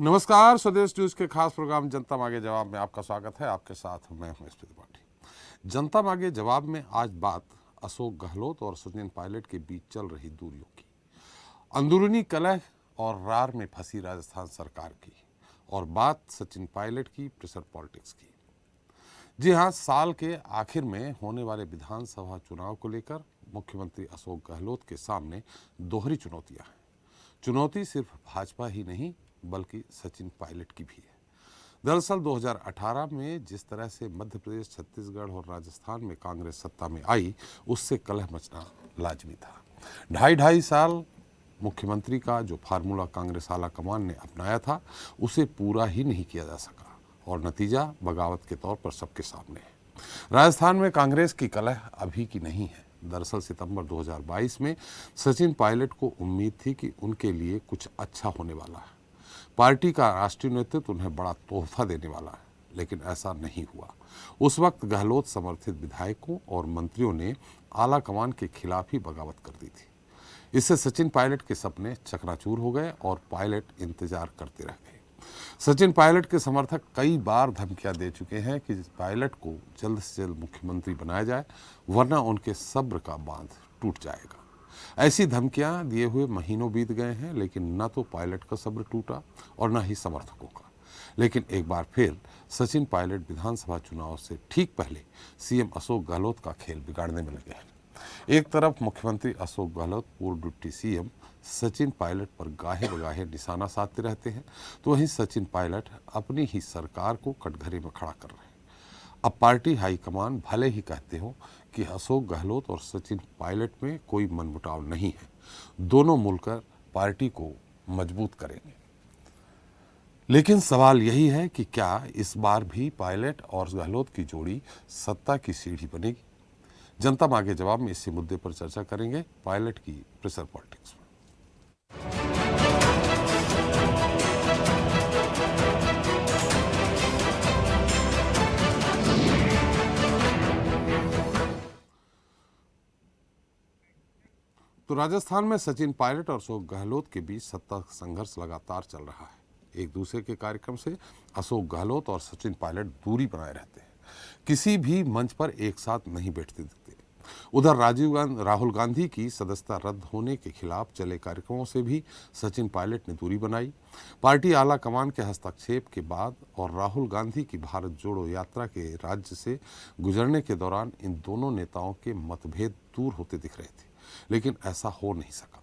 नमस्कार, स्वदेश न्यूज के खास प्रोग्राम जनता मांगे जवाब में आपका स्वागत है। आपके साथ मैं हूं स्मृति पाठी। जनता मांगे जवाब में आज बात अशोक गहलोत और सचिन पायलट के बीच चल रही दूरियों की, अंदरूनी कलह और रार में फंसी राजस्थान सरकार की, और बात सचिन पायलट की प्रेशर पॉलिटिक्स की। जी हाँ, साल के आखिर में होने वाले विधानसभा चुनाव को लेकर मुख्यमंत्री अशोक गहलोत के सामने दोहरी चुनौतियां हैं। चुनौती सिर्फ भाजपा ही नहीं बल्कि सचिन पायलट की भी है। दरअसल 2018 में जिस तरह से मध्य प्रदेश, छत्तीसगढ़ और राजस्थान में कांग्रेस सत्ता में आई, उससे कलह मचना लाजमी था। ढाई ढाई साल मुख्यमंत्री का जो फार्मूला कांग्रेस आला कमान ने अपनाया था, उसे पूरा ही नहीं किया जा सका और नतीजा बगावत के तौर पर सबके सामने है। राजस्थान में कांग्रेस की कलह अभी की नहीं है। दरअसल सितंबर 2022 में सचिन पायलट को उम्मीद थी कि उनके लिए कुछ अच्छा होने वाला है। पार्टी का राष्ट्रीय नेतृत्व उन्हें बड़ा तोहफा देने वाला है, लेकिन ऐसा नहीं हुआ। उस वक्त गहलोत समर्थित विधायकों और मंत्रियों ने आला कमान के खिलाफ ही बगावत कर दी थी। इससे सचिन पायलट के सपने चकनाचूर हो गए और पायलट इंतजार करते रह गए। सचिन पायलट के समर्थक कई बार धमकियां दे चुके हैं कि पायलट को जल्द से जल्द मुख्यमंत्री बनाया जाए, वरना उनके सब्र का बांध टूट जाएगा। ऐसी धमकियां दिए हुए महीनों बीत गए हैं, लेकिन न तो पायलट का सब्र टूटा और न ही समर्थकों का। लेकिन एक बार फिर सचिन पायलट विधानसभा चुनाव से ठीक पहले सीएम अशोक गहलोत का खेल बिगाड़ने में लगे हैं। एक तरफ मुख्यमंत्री अशोक गहलोत पूर्व डिप्टी सीएम सचिन पायलट पर गाहे बगाहे निशाना साधते रहते हैं, तो वहीं सचिन पायलट अपनी ही सरकार को कटघरे में खड़ा कर रहे हैं। अब पार्टी हाईकमान भले ही कहते हो कि अशोक गहलोत और सचिन पायलट में कोई मनमुटाव नहीं है, दोनों मिलकर पार्टी को मजबूत करेंगे। लेकिन सवाल यही है कि क्या इस बार भी पायलट और गहलोत की जोड़ी सत्ता की सीढ़ी बनेगी? जनता मांगे जवाब में इसी मुद्दे पर चर्चा करेंगे, पायलट की प्रेशर पॉलिटिक्स में। तो राजस्थान में सचिन पायलट और अशोक गहलोत के बीच सत्ता संघर्ष लगातार चल रहा है। एक दूसरे के कार्यक्रम से अशोक गहलोत और सचिन पायलट दूरी बनाए रहते हैं, किसी भी मंच पर एक साथ नहीं बैठते दिखते। उधर राहुल गांधी की सदस्यता रद्द होने के खिलाफ चले कार्यक्रमों से भी सचिन पायलट ने दूरी बनाई। पार्टी आला कमान के हस्तक्षेप के बाद और राहुल गांधी की भारत जोड़ो यात्रा के राज्य से गुजरने के दौरान इन दोनों नेताओं के मतभेद दूर होते दिख रहे थे, लेकिन ऐसा हो नहीं सका।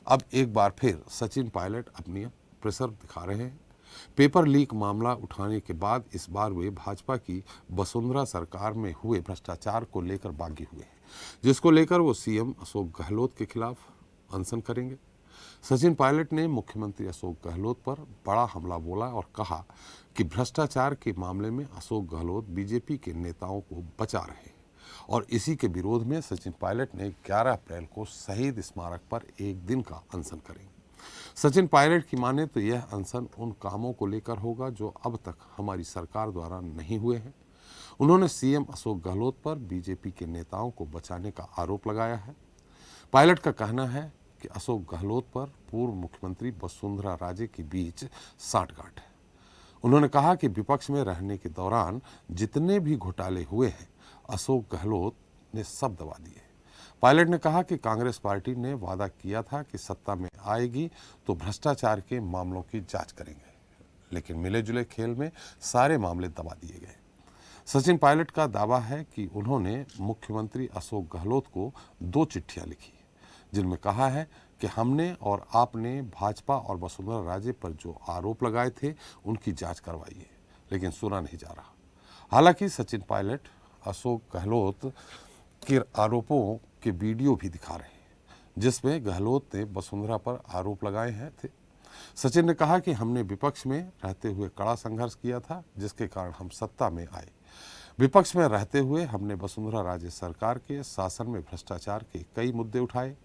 अब एक बार फिर सचिन पायलट अपनी प्रेशर दिखा रहे हैं। पेपर लीक मामला उठाने के बाद इस बार वे भाजपा की वसुंधरा सरकार में हुए भ्रष्टाचार को लेकर बागी हुए हैं, जिसको लेकर वो सीएम अशोक गहलोत के खिलाफ अनशन करेंगे। सचिन पायलट ने मुख्यमंत्री अशोक गहलोत पर बड़ा हमला बोला और कहा कि भ्रष्टाचार के मामले में अशोक गहलोत बीजेपी के नेताओं को बचा रहे हैं, और इसी के विरोध में सचिन पायलट ने 11 अप्रैल को शहीद स्मारक पर एक दिन का अनशन करेंगे। सचिन पायलट की माने तो यह अनशन उन कामों को लेकर होगा जो अब तक हमारी सरकार द्वारा नहीं हुए हैं। उन्होंने सीएम अशोक गहलोत पर बीजेपी के नेताओं को बचाने का आरोप लगाया है। पायलट का कहना है कि अशोक गहलोत पर पूर्व मुख्यमंत्री वसुंधरा राजे के बीच साठगांठ है। उन्होंने कहा कि विपक्ष में रहने के दौरान जितने भी घोटाले हुए हैं, अशोक गहलोत ने सब दबा दिए। पायलट ने कहा कि कांग्रेस पार्टी ने वादा किया था कि सत्ता में आएगी तो भ्रष्टाचार के मामलों की जांच करेंगे, लेकिन मिले जुले खेल में सारे मामले दबा दिए गए। सचिन पायलट का दावा है कि उन्होंने मुख्यमंत्री अशोक गहलोत को 2 चिट्ठियां लिखी, जिनमें कहा है कि हमने और आपने भाजपा और वसुंधरा राजे पर जो आरोप लगाए थे उनकी जांच करवाई है, लेकिन सुना नहीं जा रहा। हालांकि सचिन पायलट अशोक गहलोत के आरोपों के वीडियो भी दिखा रहे हैं, जिसमें गहलोत ने वसुंधरा पर आरोप लगाए हैं थे। सचिन ने कहा कि हमने विपक्ष में रहते हुए कड़ा संघर्ष किया था, जिसके कारण हम सत्ता में आए। विपक्ष में रहते हुए हमने वसुंधरा राजे सरकार के शासन में भ्रष्टाचार के कई मुद्दे उठाए।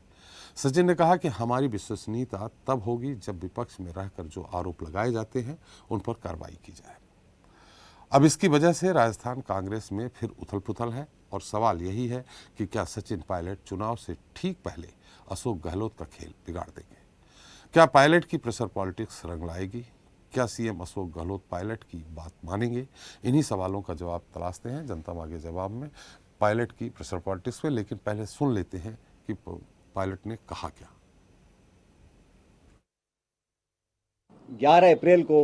सचिन ने कहा कि हमारी विश्वसनीयता तब होगी जब विपक्ष में रहकर जो आरोप लगाए जाते हैं उन पर कार्रवाई की जाए। अब इसकी वजह से राजस्थान कांग्रेस में फिर उथल पुथल है, और सवाल यही है कि क्या सचिन पायलट चुनाव से ठीक पहले अशोक गहलोत का खेल बिगाड़ देंगे? क्या पायलट की प्रेशर पॉलिटिक्स रंग लाएगी? क्या सीएम अशोक गहलोत पायलट की बात मानेंगे? इन्हीं सवालों का जवाब तलाशते हैं जनता मांगे जवाब में पायलट की प्रेशर पॉलिटिक्स में। लेकिन पहले सुन लेते हैं कि पायलट ने कहा क्या। 11 अप्रैल को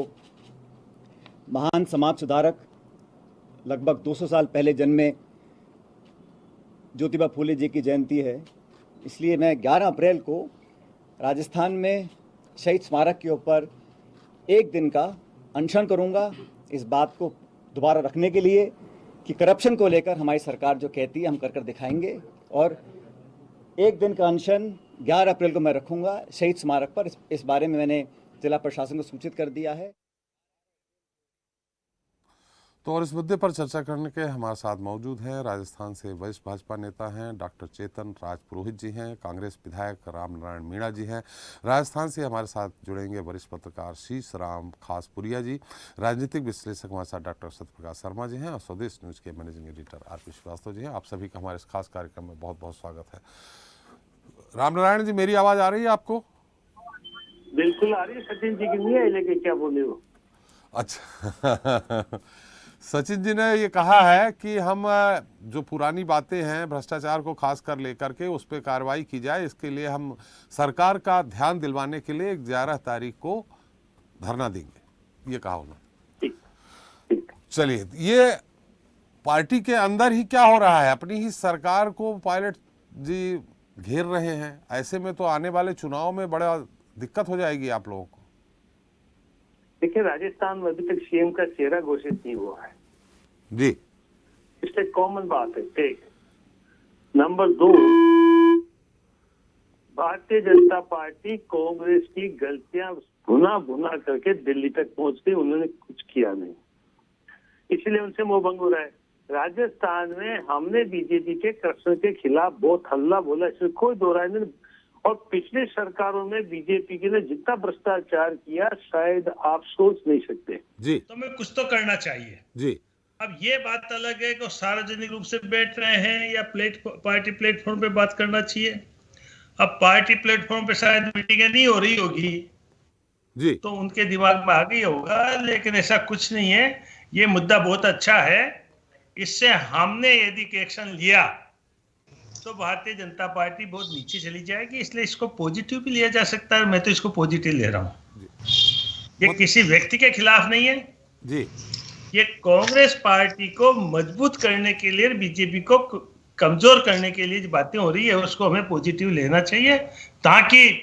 महान समाज सुधारक, लगभग 200 साल पहले जन्मे ज्योतिबा फूले जी की जयंती है। इसलिए मैं 11 अप्रैल को राजस्थान में शहीद स्मारक के ऊपर एक दिन का अनशन करूंगा, इस बात को दोबारा रखने के लिए कि करप्शन को लेकर हमारी सरकार जो कहती है हम कर दिखाएंगे। और एक दिन का अनशन 11 अप्रैल को मैं रखूंगा शहीद स्मारक पर। इस बारे में मैंने जिला प्रशासन को सूचित कर दिया है। तो और इस मुद्दे पर चर्चा करने के हमारे साथ मौजूद हैं राजस्थान से वरिष्ठ भाजपा नेता हैं डॉक्टर चेतन राज पुरोहित जी हैं, कांग्रेस विधायक राम नारायण मीणा जी हैं। राजस्थान से हमारे साथ जुड़ेंगे वरिष्ठ पत्रकार शीश राम खासपुरिया जी, राजनीतिक विश्लेषक हमारे साथ डॉक्टर सत्यप्रकाश शर्मा जी हैं और स्वदेश न्यूज के managing editor RP Srivastava ji हैं। आप सभी का हमारे इस खास कार्यक्रम में बहुत बहुत स्वागत है। राम नारायण जी, मेरी आवाज़ आ रही है आपको? बिल्कुल आ रही है। सचिन जी की नहीं है, लेकिन क्या बोले वो? अच्छा सचिन जी ने ये कहा है कि हम जो पुरानी बातें हैं भ्रष्टाचार को खास कर लेकर के उस पर कार्रवाई की जाए, इसके लिए हम सरकार का ध्यान दिलवाने के लिए 11 तारीख को धरना देंगे, ये कहा उन्होंने। चलिए, ये पार्टी के अंदर ही क्या हो रहा है? अपनी ही सरकार को पायलट जी घेर रहे हैं। ऐसे में तो आने वाले चुनाव में बड़ा दिक्कत हो जाएगी आप लोगों को। देखिए, राजस्थान में अभी तक सीएम का चेहरा घोषित नहीं हुआ है जी। इसलिए कॉमन बात है। एक नंबर 2, भारतीय जनता पार्टी कांग्रेस की गलतियां भुना भुना करके दिल्ली तक पहुंच गई, उन्होंने कुछ किया नहीं, इसलिए उनसे मोह भंग हो रहा है। राजस्थान में हमने बीजेपी के करप्शन के खिलाफ बहुत हल्ला बोला, इसमें कोई दो राय नहीं। और पिछली सरकारों में बीजेपी ने जितना भ्रष्टाचार किया शायद आप सोच नहीं सकते जी। तो हमें कुछ तो करना चाहिए जी। अब ये बात अलग है कि सार्वजनिक रूप से बैठ रहे हैं या पार्टी प्लेटफॉर्म पे बात करना चाहिए। अब पार्टी प्लेटफॉर्म पे शायद मीटिंगें नहीं हो रही होगी जी, तो उनके दिमाग में आ गई होगा, लेकिन ऐसा कुछ नहीं है। ये मुद्दा बहुत अच्छा है, इससे हमने यदि एक्शन लिया तो भारतीय जनता पार्टी बहुत नीचे चली जाएगी, इसलिए इसको पॉजिटिव भी लिया जा सकता है। मैं तो इसको पॉजिटिव ले रहा हूँ। ये किसी व्यक्ति के खिलाफ नहीं है जी। ये कांग्रेस पार्टी को मजबूत करने के लिए, बीजेपी को कमजोर करने के लिए जो बातें हो रही है उसको हमें पॉजिटिव लेना चाहिए ताकि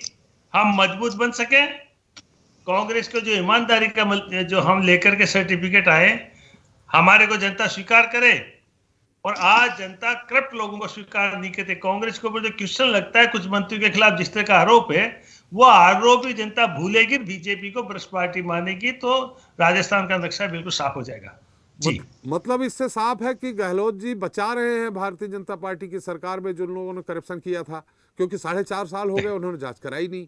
हम मजबूत बन सके। कांग्रेस को जो ईमानदारी का जो हम लेकर के सर्टिफिकेट आए, हमारे को जनता स्वीकार करे। और आज जनता करप्ट लोगों को स्वीकार नहीं करते। कांग्रेस को जो क्वेश्चन लगता है कुछ मंत्रियों के खिलाफ जिस तरह का आरोप है, वो आरोप ही जनता भूलेगी, बीजेपी को भ्रष्ट पार्टी मानेगी, तो राजस्थान का नक्शा बिल्कुल साफ हो जाएगा जी। मतलब इससे साफ है कि गहलोत जी बचा रहे हैं भारतीय जनता पार्टी की सरकार में जिन लोगों ने करप्शन किया था, क्योंकि 4.5 साल हो गए उन्होंने जांच कराई नहीं।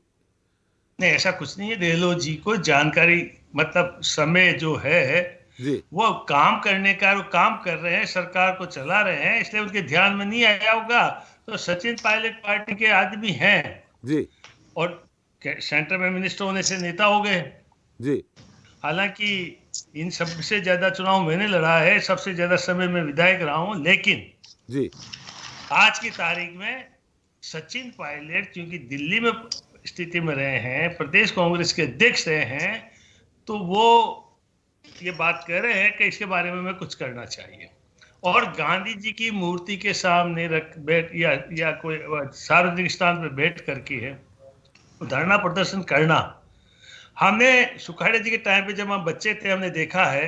नहीं, ऐसा कुछ नहीं है। गहलोत जी को जानकारी, मतलब समय जो है जी, वो काम करने का, वो काम कर रहे हैं, सरकार को चला रहे हैं, इसलिए उनके ध्यान में नहीं आया होगा। तो सचिन पायलट पार्टी के आदमी हैं जी, और सेंटर में मिनिस्टर होने से नेता हो गए जी। हालांकि इन सबसे ज्यादा चुनाव मैंने लड़ा है, सबसे ज्यादा समय में विधायक रहा हूं, लेकिन जी, आज की तारीख में सचिन पायलट क्योंकि दिल्ली में स्थिति में रहे हैं, प्रदेश कांग्रेस के अध्यक्ष रहे हैं, तो वो ये बात कह रहे हैं कि इसके बारे में हमें कुछ करना चाहिए। और गांधी जी की मूर्ति के सामने बैठ या कोई सार्वजनिक स्थान पर बैठ करके है धरना प्रदर्शन करना, हमने सुखाड़े जी के टाइम पे जब हम बच्चे थे हमने देखा है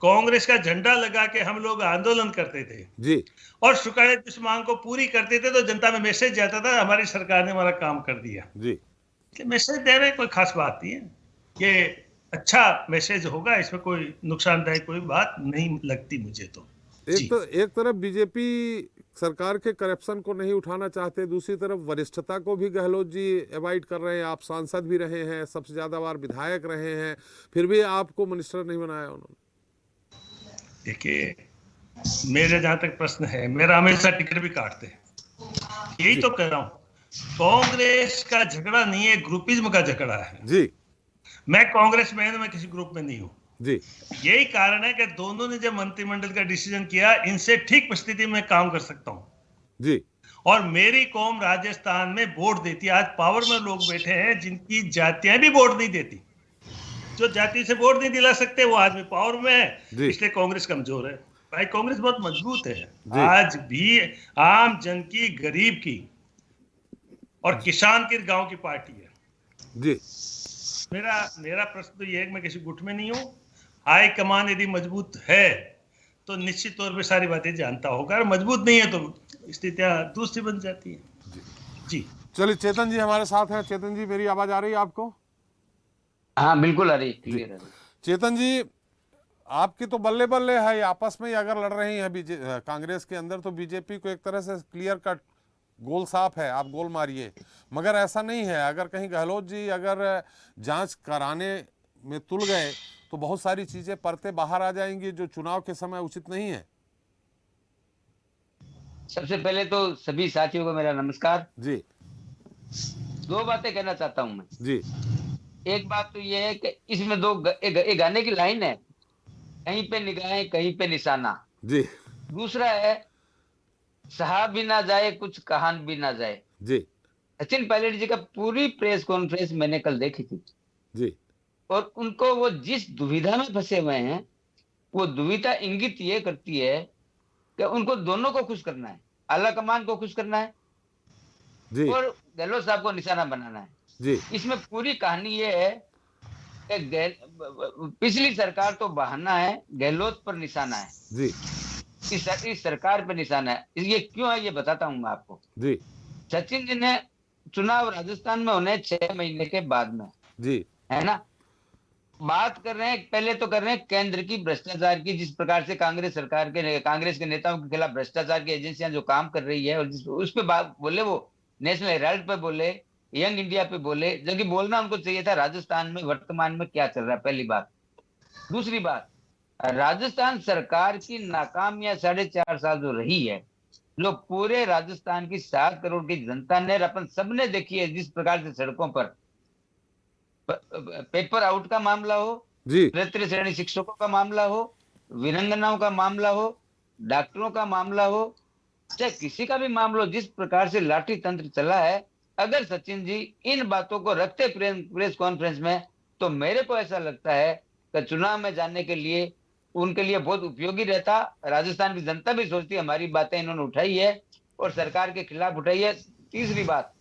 कांग्रेस का झंडा लगा के हम लोग आंदोलन करते थे जी। और सुखाड़े जिस मांग को पूरी करते थे तो जनता में मैसेज जाता था हमारी सरकार ने हमारा काम कर दिया जी। मैसेज दे रहे कोई खास बात नहीं है, ये अच्छा मैसेज होगा, इसमें कोई नुकसानदायक कोई बात नहीं लगती मुझे। तो एक तरफ बीजेपी सरकार के करप्शन को नहीं उठाना चाहते, दूसरी तरफ वरिष्ठता को भी गहलोत जी अवॉइड कर रहे हैं। आप सांसद भी रहे हैं, सबसे ज्यादा बार विधायक रहे हैं, फिर भी आपको मिनिस्टर नहीं बनाया उन्होंने। देखिए, मेरे जहां तक प्रश्न है, मेरा हमेशा टिकट भी काटते हैं, यही तो कह रहा हूं। कांग्रेस का झगड़ा नहीं है, ग्रुपिज्म का झगड़ा है जी। मैं कांग्रेस में हूं, मैं किसी ग्रुप में नहीं हूं। जी यही कारण है कि दोनों ने जब मंत्रिमंडल का डिसीजन किया, इनसे ठीक परिस्थिति में काम कर सकता हूं। जी और मेरी कौम राजस्थान में वोट देती है। आज पावर में लोग बैठे हैं जिनकी जातियां भी वोट नहीं देती। जो जाति से वोट नहीं दिला सकते वो आदमी पावर में है, जी। इसलिए कांग्रेस कमजोर है। भाई कांग्रेस बहुत मजबूत है जी। आज भी, आम जन की, गरीब की और किसान की, गांव की पार्टी है। जी मेरा प्रश्न तो ये है कि मैं किसी गुट में नहीं हूं। हाई कमान यदि मजबूत है तो निश्चित तौर पे सारी बातें जानता होगा, और मजबूत नहीं है तो स्थितियां दूसरी बन जाती है। जी चलिए, चेतन जी हमारे साथ हैं। चेतन जी, मेरी आवाज आ रही है आपको? हाँ बिल्कुल आ रही, क्लियर है। चेतन जी, आपकी तो बल्ले बल्ले है, ये आपस में ही अगर लड़ रही हैं कांग्रेस के अंदर, तो बीजेपी को एक तरह से क्लियर कट गोल साफ है, आप गोल मारिए। मगर ऐसा नहीं है, अगर कहीं गहलोत जी अगर जांच कराने में तुल गए तो बहुत सारी चीजें परते बाहर आ जाएंगी जो चुनाव के समय उचित नहीं है। सबसे पहले तो सभी साथियों को मेरा नमस्कार। जी दो बातें कहना चाहता हूं मैं। जी एक बात तो ये है कि इसमें एक गाने की लाइन है, कहीं पे निगाहें कहीं पे निशाना। जी दूसरा है, सहा भी ना जाए कुछ कहान भी ना जाए। जी सचिन पायलट जी का पूरी प्रेस कॉन्फ्रेंस मैंने कल देखी थी, जी और उनको वो जिस दुविधा में फंसे हुए हैं, वो दुविधा इंगित ये करती है कि उनको दोनों को खुश करना है, आला कमान को खुश करना है जी और गहलोत साहब को निशाना बनाना है। जी इसमें पूरी कहानी ये है कि पिछली सरकार तो बहाना है, गहलोत पर निशाना है। जी इस सरकार पर निशाना है। ये क्यों है ये बताता हूं मैं आपको। जी सचिन जी ने चुनाव राजस्थान में होने 6 महीने के बाद में, जी है ना, बात कर रहे हैं, पहले तो कर रहे हैं केंद्र की भ्रष्टाचार की, जिस प्रकार से कांग्रेस के नेताओं के खिलाफ भ्रष्टाचार की एजेंसियां जो काम कर रही है, और उस पे बात बोले, वो नेशनल हेराल्ड पे बोले, यंग इंडिया पे बोले, जबकि बोलना उनको चाहिए था राजस्थान में वर्तमान में क्या चल रहा है, पहली बात। दूसरी बात, राजस्थान सरकार की नाकामियां 4.5 साल जो रही है, जो पूरे राजस्थान की 7 करोड़ की जनता ने, अपन सबने देखी है, जिस प्रकार से सड़कों पर पेपर आउट का मामला हो, जी तृतीय श्रेणी शिक्षकों का मामला हो, वीरांगनाओं का मामला हो, डॉक्टरों का मामला हो, चाहे किसी का भी मामला हो, जिस प्रकार से लाठी तंत्र चला है, अगर सचिन जी इन बातों को रखते प्रेस कॉन्फ्रेंस में, तो मेरे को ऐसा लगता है कि चुनाव में जाने के लिए उनके लिए बहुत उपयोगी रहता। राजस्थान की जनता भी सोचती है हमारी बातें इन्होंने उठाई है और सरकार के खिलाफ उठाई है। तीसरी बात,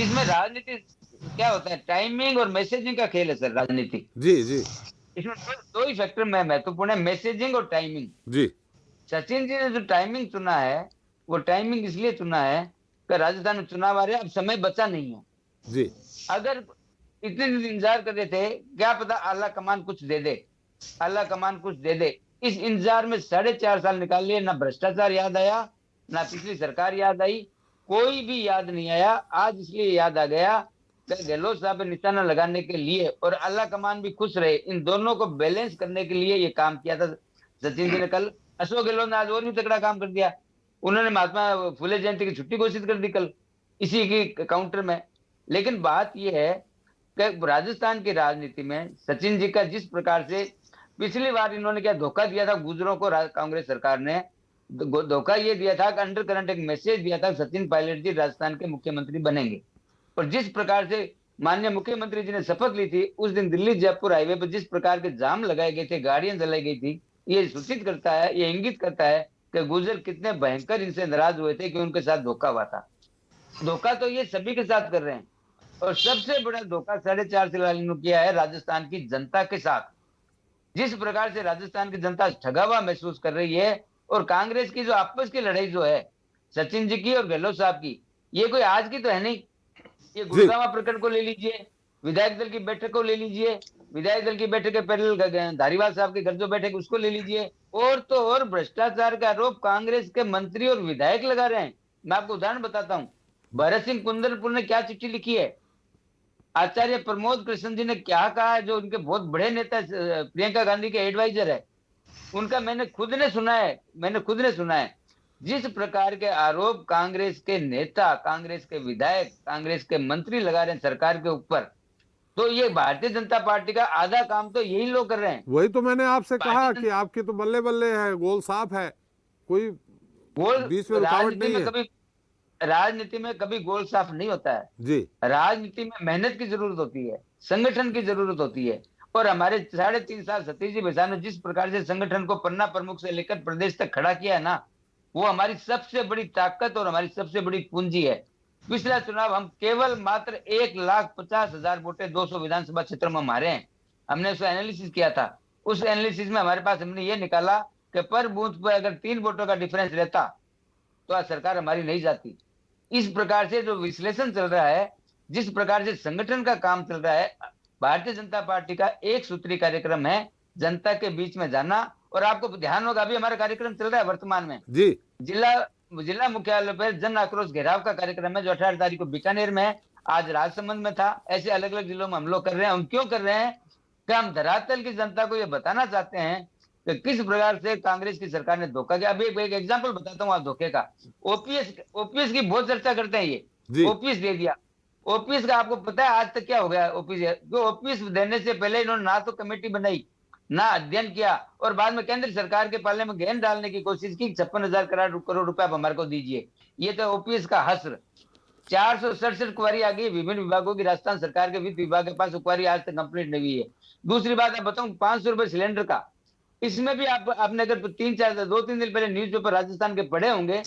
इसमें राजनीति क्या होता है, टाइमिंग और मैसेजिंग का खेल है सर, राजनीति। जी जी इसमें दो ही फैक्टर में महत्वपूर्ण है, मैसेजिंग और टाइमिंग। जी सचिन जी ने जो टाइमिंग चुना है, वो टाइमिंग इसलिए चुना है कि राजस्थान में चुनाव आ रहे हैं, अब समय बचा नहीं है। जी अगर इतने दिन इंतजार कर रहे थे, क्या पता आला कमान कुछ दे दे, आला कमान कुछ दे दे। इस इंतजार में 4.5 साल निकाल लिए, ना भ्रष्टाचार याद आया, ना पिछली सरकार याद आई, कोई भी याद नहीं आया। आज इसलिए याद आ गया कि गहलोत साहब पे निशाना लगाने के लिए और अल्लाह कमान भी खुश रहे, इन दोनों को बैलेंस करने के लिए ये काम किया था सचिन जी ने। कल अशोक गहलोत ने आज और भी तगड़ा काम कर दिया, उन्होंने महात्मा फुले जयंती की छुट्टी घोषित कर दी कल इसी की काउंटर में। लेकिन बात यह है कि राजस्थान की राजनीति में सचिन जी का जिस प्रकार से पिछली बार इन्होंने क्या धोखा दिया था गुजरों को, कांग्रेस सरकार ने धोखा ये दिया था कि अंडर करंट एक मैसेज दिया था, सचिन पायलट जी राजस्थान के मुख्यमंत्री बनेंगे। और जिस प्रकार से माननीय मुख्यमंत्री जी ने शपथ ली थी, उस दिन दिल्ली जयपुर हाईवे पर जिस प्रकार के जाम लगाए गए थे, गाड़ियां जलाई गई थी, ये सूचित करता है, ये इंगित करता है कि गुजर कितने भयंकर इनसे नाराज हुए थे कि उनके साथ धोखा हुआ था। धोखा तो ये सभी के साथ कर रहे हैं, और सबसे बड़ा धोखा 4.5 साल किया है राजस्थान की जनता के साथ। जिस प्रकार से राजस्थान की जनता ठगा हुआ महसूस कर रही है, और कांग्रेस की जो आपस की लड़ाई जो है सचिन जी की और गहलोत साहब की, ये कोई आज की तो है नहीं। ये गुड़गांव प्रकरण को ले लीजिए, विधायक दल की बैठक को ले लीजिए, विधायक दल की बैठक के पहले धारीवाल साहब के घर जो बैठक उसको ले लीजिए, और तो और भ्रष्टाचार का आरोप कांग्रेस के मंत्री और विधायक लगा रहे हैं। मैं आपको उदाहरण बताता हूं, भरत सिंह कुंदनपुर ने क्या चिट्ठी लिखी है, आचार्य प्रमोद कृष्ण जी ने क्या कहा है, जो उनके बहुत बड़े नेता प्रियंका गांधी के एडवाइजर है, उनका मैंने खुद ने सुना है। जिस प्रकार के आरोप कांग्रेस के नेता, कांग्रेस के विधायक, कांग्रेस के मंत्री लगा रहे हैं सरकार के ऊपर, तो ये भारतीय जनता पार्टी का आधा काम तो यही लोग कर रहे हैं। वही तो मैंने आपसे कहा भारतीय कि आपकी तो बल्ले बल्ले है, गोल साफ है, कोई गोल बीच में रुकावट नहीं है। राजनीति में कभी गोल साफ नहीं होता है। जी राजनीति में मेहनत की जरूरत होती है, संगठन की जरूरत होती है। और हमारे 3.5 साल सतीश जी बेसान ने जिस प्रकार से संगठन को पन्ना प्रमुख से लेकर प्रदेश तक खड़ा किया है ना, वो हमारी सबसे बड़ी ताकत और हमारी सबसे बड़ी पूंजी है। पिछला चुनाव हम केवल मात्र 1,50,000 वोटे 200 विधानसभा क्षेत्र में मारे हैं। हमने उसका एनालिसिस किया था। उस एनालिसिस में हमारे पास हमने ये निकाला कि पर बूथ पर अगर 3 वोटों का डिफरेंस रहता तो आज सरकार हमारी नहीं जाती। इस प्रकार से जो विश्लेषण चल रहा है, जिस प्रकार से संगठन का काम चल रहा है, भारतीय जनता पार्टी का एक सूत्री कार्यक्रम है जनता के बीच में जाना। और आपको ध्यान होगा अभी हमारा कार्यक्रम चल रहा है वर्तमान में जी जिला मुख्यालय पर जन आक्रोश घेराव का कार्यक्रम है जो 18 तारीख को बीकानेर में है, आज राजसमंद में था। ऐसे अलग अलग जिलों में हम लोग कर रहे हैं। हम क्यों कर रहे हैं कि हम धरातल की जनता को ये बताना चाहते हैं कि किस प्रकार से कांग्रेस की सरकार ने धोखा किया। अभी एक एग्जांपल बताता हूँ आप धोखे का। ओपीएस की बहुत चर्चा करते हैं ये। ओपीएस दे दिया। ओपीएस का आपको पता है आज तक क्या हो गया? ओपीएस देने से पहले इन्होंने ना तो कमेटी बनाई, ना अध्ययन किया, और बाद में केंद्र सरकार के पाले में गेंद डालने की कोशिश की। 56,000 करोड़ रुपए आप हमारे को दीजिए। ये तो ओपीएस का हस्र। 467 क्वारी आ गई विभिन्न विभागों की। राजस्थान सरकार के वित्त विभाग के पास क्वारी आज तक कंप्लीट नहीं हुई है। दूसरी बात आप बताऊं 500 रुपए सिलेंडर का, इसमें भी आपने अगर 2-3 दिन पहले न्यूज पेपर राजस्थान के पढ़े होंगे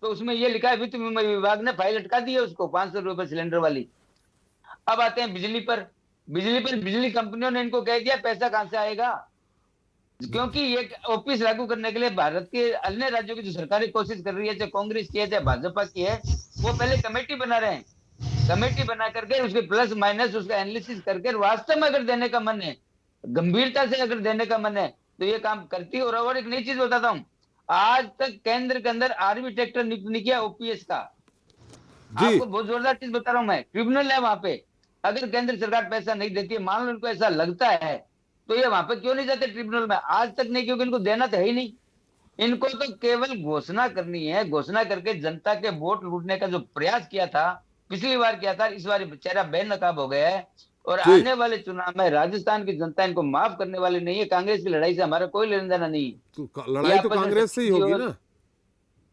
तो उसमें ये लिखा है वित्त विभाग ने फाइल अटका दी है उसको 500 रुपए सिलेंडर वाली। अब आते हैं बिजली पर। बिजली कंपनियों ने इनको कह दिया पैसा कहां से आएगा, क्योंकि ये ओपीएस लागू करने के लिए भारत के अन्य राज्यों की जो सरकारें कोशिश कर रही है, चाहे कांग्रेस की है चाहे भाजपा की है, वो पहले कमेटी बना रहे हैं। कमेटी बना करके उसके प्लस माइनस उसका एनालिसिस करके वास्तव में अगर देने का मन है, गंभीरता से अगर देने का मन है तो ये काम करती है। और एक नई चीज बताता हूँ, आज तक केंद्र के अंदर आर्बिट्रेटर नियुक्त नहीं किया ओपीएस का। आपको बहुत जोरदार चीज बता रहा हूं मैं, ट्रिब्यूनल है वहां पे। अगर केंद्र सरकार पैसा नहीं देती है, मान लो इनको ऐसा लगता है, तो ये वहां पे क्यों नहीं जाते ट्रिब्यूनल में? आज तक नहीं, क्योंकि इनको देना तो है ही नहीं। इनको तो केवल घोषणा करनी है। घोषणा करके जनता के वोट लूटने का जो प्रयास किया था, पिछली बार किया था, इस बार चेहरा बेनकाब हो गया है। और आने वाले चुनाव में राजस्थान की जनता इनको माफ करने वाली नहीं है। कांग्रेस की लड़ाई से हमारा कोई लेना देना नहीं है। तो लड़ाई तो कांग्रेस से ही होगी ना?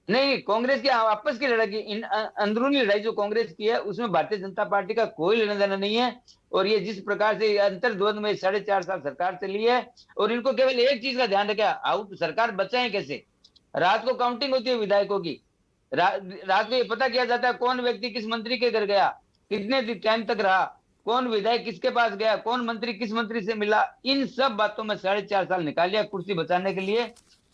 नहीं, कांग्रेस की आपस की लड़ाई की, अंदरूनी लड़ाई जो कांग्रेस की है उसमें भारतीय जनता पार्टी का कोई लेना देना नहीं है। और ये जिस प्रकार से अंतर्द्वंद में 4.5 साल सरकार चली है, और इनको केवल एक चीज का ध्यान रखा, आउट सरकार बचाएं कैसे। रात को काउंटिंग होती है विधायकों की, रात को ये पता किया जाता है कौन व्यक्ति किस मंत्री के घर गया, कितने टाइम तक रहा, कौन विधायक किसके पास गया, कौन मंत्री किस मंत्री से मिला। इन सब बातों में 4.5 साल निकाल लिया कुर्सी बचाने के लिए,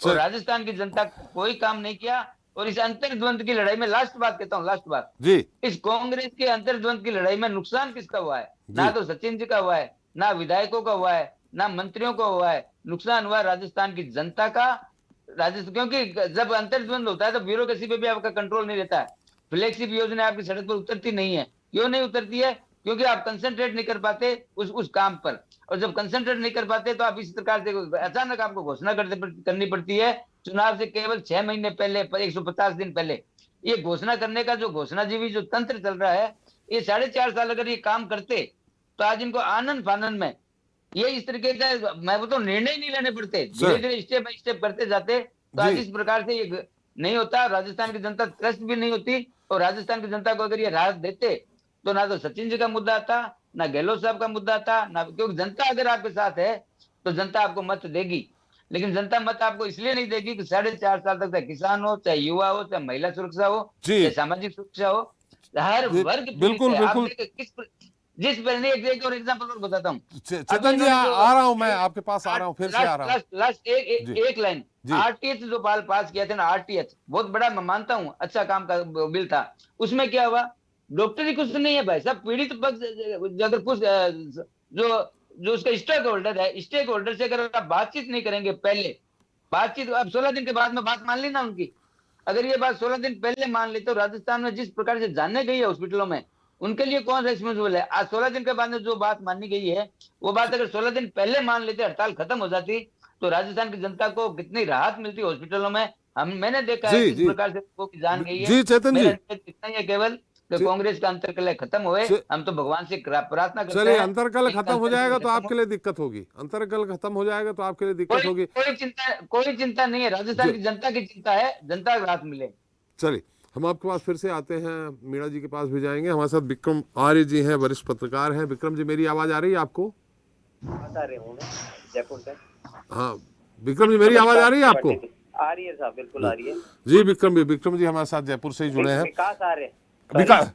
और राजस्थान की जनता को कोई काम नहीं किया। और इस अंतर्द्वंद की लड़ाई में लास्ट बात कहता हूँ, लास्ट बात जी, इस कांग्रेस के अंतर्द्वंद की लड़ाई में नुकसान किसका हुआ है? ना तो सचिन जी का हुआ है, ना विधायकों का हुआ है, ना मंत्रियों का हुआ है। नुकसान हुआ राजस्थान की जनता का। राजस्थान, क्योंकि जब अंतर्द्वंद होता है तो ब्यूरोक्रेसी पे भी आपका कंट्रोल नहीं रहता है। फ्लैगशिप योजना आपकी सड़क पर उतरती नहीं है। क्यों नहीं उतरती है? क्योंकि आप कंसंट्रेट नहीं कर पाते उस काम पर। और जब कंसंट्रेट नहीं कर पाते तो आप इस प्रकार से अचानक आपको घोषणा करनी पड़ती है। चुनाव से केवल 6 महीने पहले, 150 दिन पहले ये घोषणा करने का जो घोषणाजीवी जो तंत्र चल रहा है, ये 4.5 साल अगर ये काम करते तो आज इनको आनंद फानंद में ये इस तरीके का मैं बताऊं निर्णय नहीं लेने पड़ते। धीरे धीरे स्टेप बाय स्टेप करते जाते तो आज इस प्रकार से ये नहीं होता। राजस्थान की जनता त्रस्त भी नहीं होती। और राजस्थान की जनता को अगर ये राहत देते तो ना तो सचिन जी का मुद्दा आता, ना गहलोत साहब का मुद्दा आता, ना, क्योंकि जनता अगर आपके साथ है तो जनता आपको मत देगी। लेकिन जनता मत आपको इसलिए नहीं देगी कि 4.5 साल तक चाहे किसान हो, चाहे युवा हो, चाहे महिला सुरक्षा हो, चाहे सामाजिक सुरक्षा हो, हर वर्ग बिल्कुल बिल्कुल। जिस पर एक और एग्जांपल और बताता हूँ। चेतन जी आ रहा हूँ, मैं आपके पास आ रहा हूँ, फिर से आ रहा हूँ। लास्ट एक लाइन, आरटीएच जो पास किया था ना, आरटीएच बहुत बड़ा, मैं मानता हूँ अच्छा काम का बिल था। उसमें क्या हुआ? डॉक्टर ही कुछ नहीं है भाई साहब। पीड़ित पक्ष अगर कुछ जो उसका स्टेक होल्डर है, स्टेक होल्डर से अगर आप बातचीत नहीं करेंगे, पहले बातचीत, अब 16 दिन के बाद में बात मान ली ना उनकी, अगर ये बात 16 दिन पहले मान ली तो राजस्थान में जिस प्रकार से जानने गई है हॉस्पिटलों में, उनके लिए कौन रेस्पॉन्सिबल है? आज 16 दिन के बाद में जो बात माननी गई है, वो बात अगर 16 दिन पहले मान लेते, हड़ताल खत्म हो जाती, तो राजस्थान की जनता को कितनी राहत मिलती हॉस्पिटलों में। मैंने देखा है किस प्रकार से जान गई है। जी चेतन जी, इतना ही है केवल कि कांग्रेस का अंतर्कलह खत्म होए। हम तो भगवान से प्रार्थना करते हैं। चलिए, अंतर्कलह खत्म हो जाएगा तो आपके लिए दिक्कत होगी, अंतर्कलह खत्म हो जाएगा तो आपके लिए दिक्कत होगी। कोई चिंता नहीं है, राजस्थान की जनता की चिंता है, जनता का राहत मिले। चलिए, हम आपके पास फिर से आते हैं, मीणा जी के पास भी जाएंगे। हमारे साथ विक्रम आर्य जी हैं, वरिष्ठ पत्रकार हैं। विक्रम जी, मेरी आवाज आ रही है आपको? बता रहे हूँ जयपुर से। हाँ विक्रम जी, मेरी आवाज आ रही है आपको? आ रही है साहब, बिल्कुल आ रही है जी। विक्रम जी हमारे साथ जयपुर से ही जुड़े हैं। विकास आ रहे विकास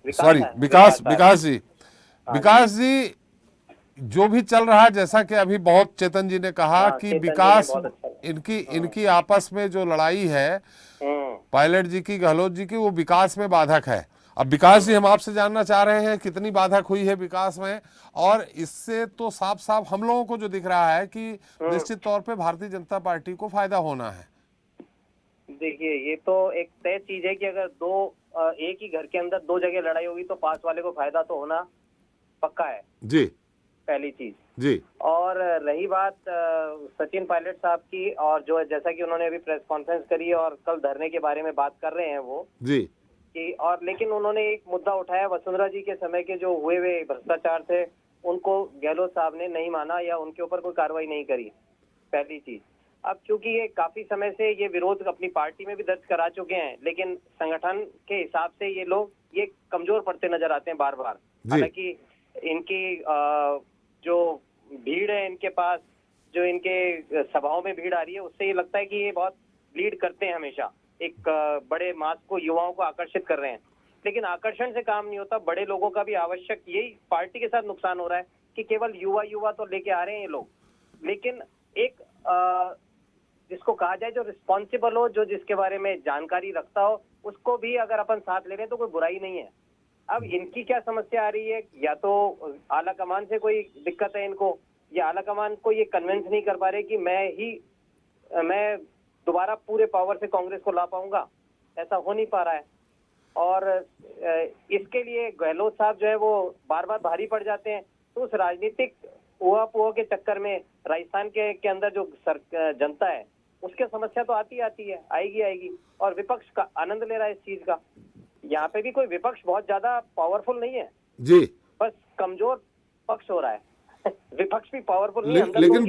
जी, जो भी चल रहा है, जैसा कि अभी बहुत चेतन जी ने कहा कि विकास इनकी आपस में जो लड़ाई है पायलट जी की, गहलोत जी की, वो विकास में बाधक है। अब विकास जी, हम आपसे जानना चाह रहे हैं कितनी बाधक हुई है विकास में, और इससे तो साफ साफ हम लोगों को जो दिख रहा है कि निश्चित तौर पे भारतीय जनता पार्टी को फायदा होना है। देखिए, ये तो एक तय चीज है कि अगर एक ही घर के अंदर दो जगह लड़ाई होगी तो पास वाले को फायदा तो होना पक्का है जी, पहली चीज जी। और रही बात सचिन पायलट साहब की, और जो जैसा कि उन्होंने अभी प्रेस कॉन्फ्रेंस करी और कल धरने के बारे में बात कर रहे हैं वो जी कि, और लेकिन उन्होंने एक मुद्दा उठाया, वसुंधरा जी के समय के जो हुए भ्रष्टाचार थे उनको गहलोत साहब ने नहीं माना या उनके ऊपर कोई कार्रवाई नहीं करी, पहली चीज। अब चूंकि ये काफी समय से ये विरोध अपनी पार्टी में भी दर्ज करा चुके हैं, लेकिन संगठन के हिसाब से ये लोग ये कमजोर पड़ते नजर आते हैं बार बार। हालांकि इनकी जो भीड़ है इनके पास, जो इनके सभाओं में भीड़ आ रही है, उससे ये लगता है कि ये बहुत लीड करते हैं हमेशा, एक बड़े मास को, युवाओं को आकर्षित कर रहे हैं। लेकिन आकर्षण से काम नहीं होता, बड़े लोगों का भी आवश्यक, यही पार्टी के साथ नुकसान हो रहा है कि केवल युवा तो लेके आ रहे हैं ये लोग, लेकिन एक जिसको कहा जाए जो रिस्पॉन्सिबल हो, जो जिसके बारे में जानकारी रखता हो, उसको भी अगर अपन साथ ले रहे हैं तो कोई बुराई नहीं है। अब इनकी क्या समस्या आ रही है, या तो आला कमान से कोई दिक्कत है इनको, या आला कमान को ये कन्विंस नहीं कर पा रहे कि मैं दोबारा पूरे पावर से कांग्रेस को ला पाऊंगा, ऐसा हो नहीं पा रहा है। और इसके लिए गहलोत साहब जो है वो बार बार भारी पड़ जाते हैं। तो उस राजनीतिक उहापोह के चक्कर में राजस्थान के अंदर जो जनता है उसके समस्या तो आती है, आएगी, और विपक्ष का आनंद ले रहा है इस चीज का। यहाँ पे भी कोई विपक्ष बहुत ज्यादा पावरफुल नहीं है जी, बस कमजोर पक्ष हो रहा है विपक्ष भी पावरफुल नहीं है। लेकिन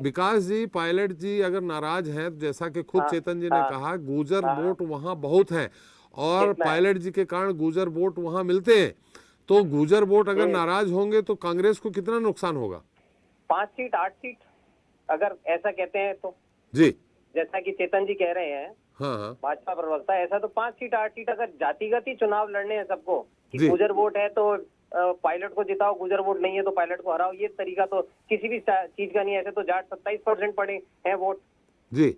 विकास जी, पायलट जी अगर नाराज है, जैसा कि खुद चेतन जी ने कहा, गुर्जर वोट वहाँ बहुत है और पायलट जी के कारण गुर्जर वोट वहाँ मिलते हैं, तो गुर्जर वोट अगर नाराज होंगे तो कांग्रेस को कितना नुकसान होगा? 5 सीट 8 सीट अगर ऐसा कहते हैं तो जी, जैसा कि चेतन जी कह रहे हैं, हाँ, भाजपा प्रवक्ता, ऐसा तो 5 सीट 8 सीट अगर जातिगत ही चुनाव लड़ने हैं सबको कि गुर्जर वोट है तो पायलट को जिताओ, गुर्जर वोट नहीं है तो पायलट को हराओ, ये तरीका तो किसी भी चीज का नहीं है। ऐसे तो जाट 27% पड़े हैं वोट जी,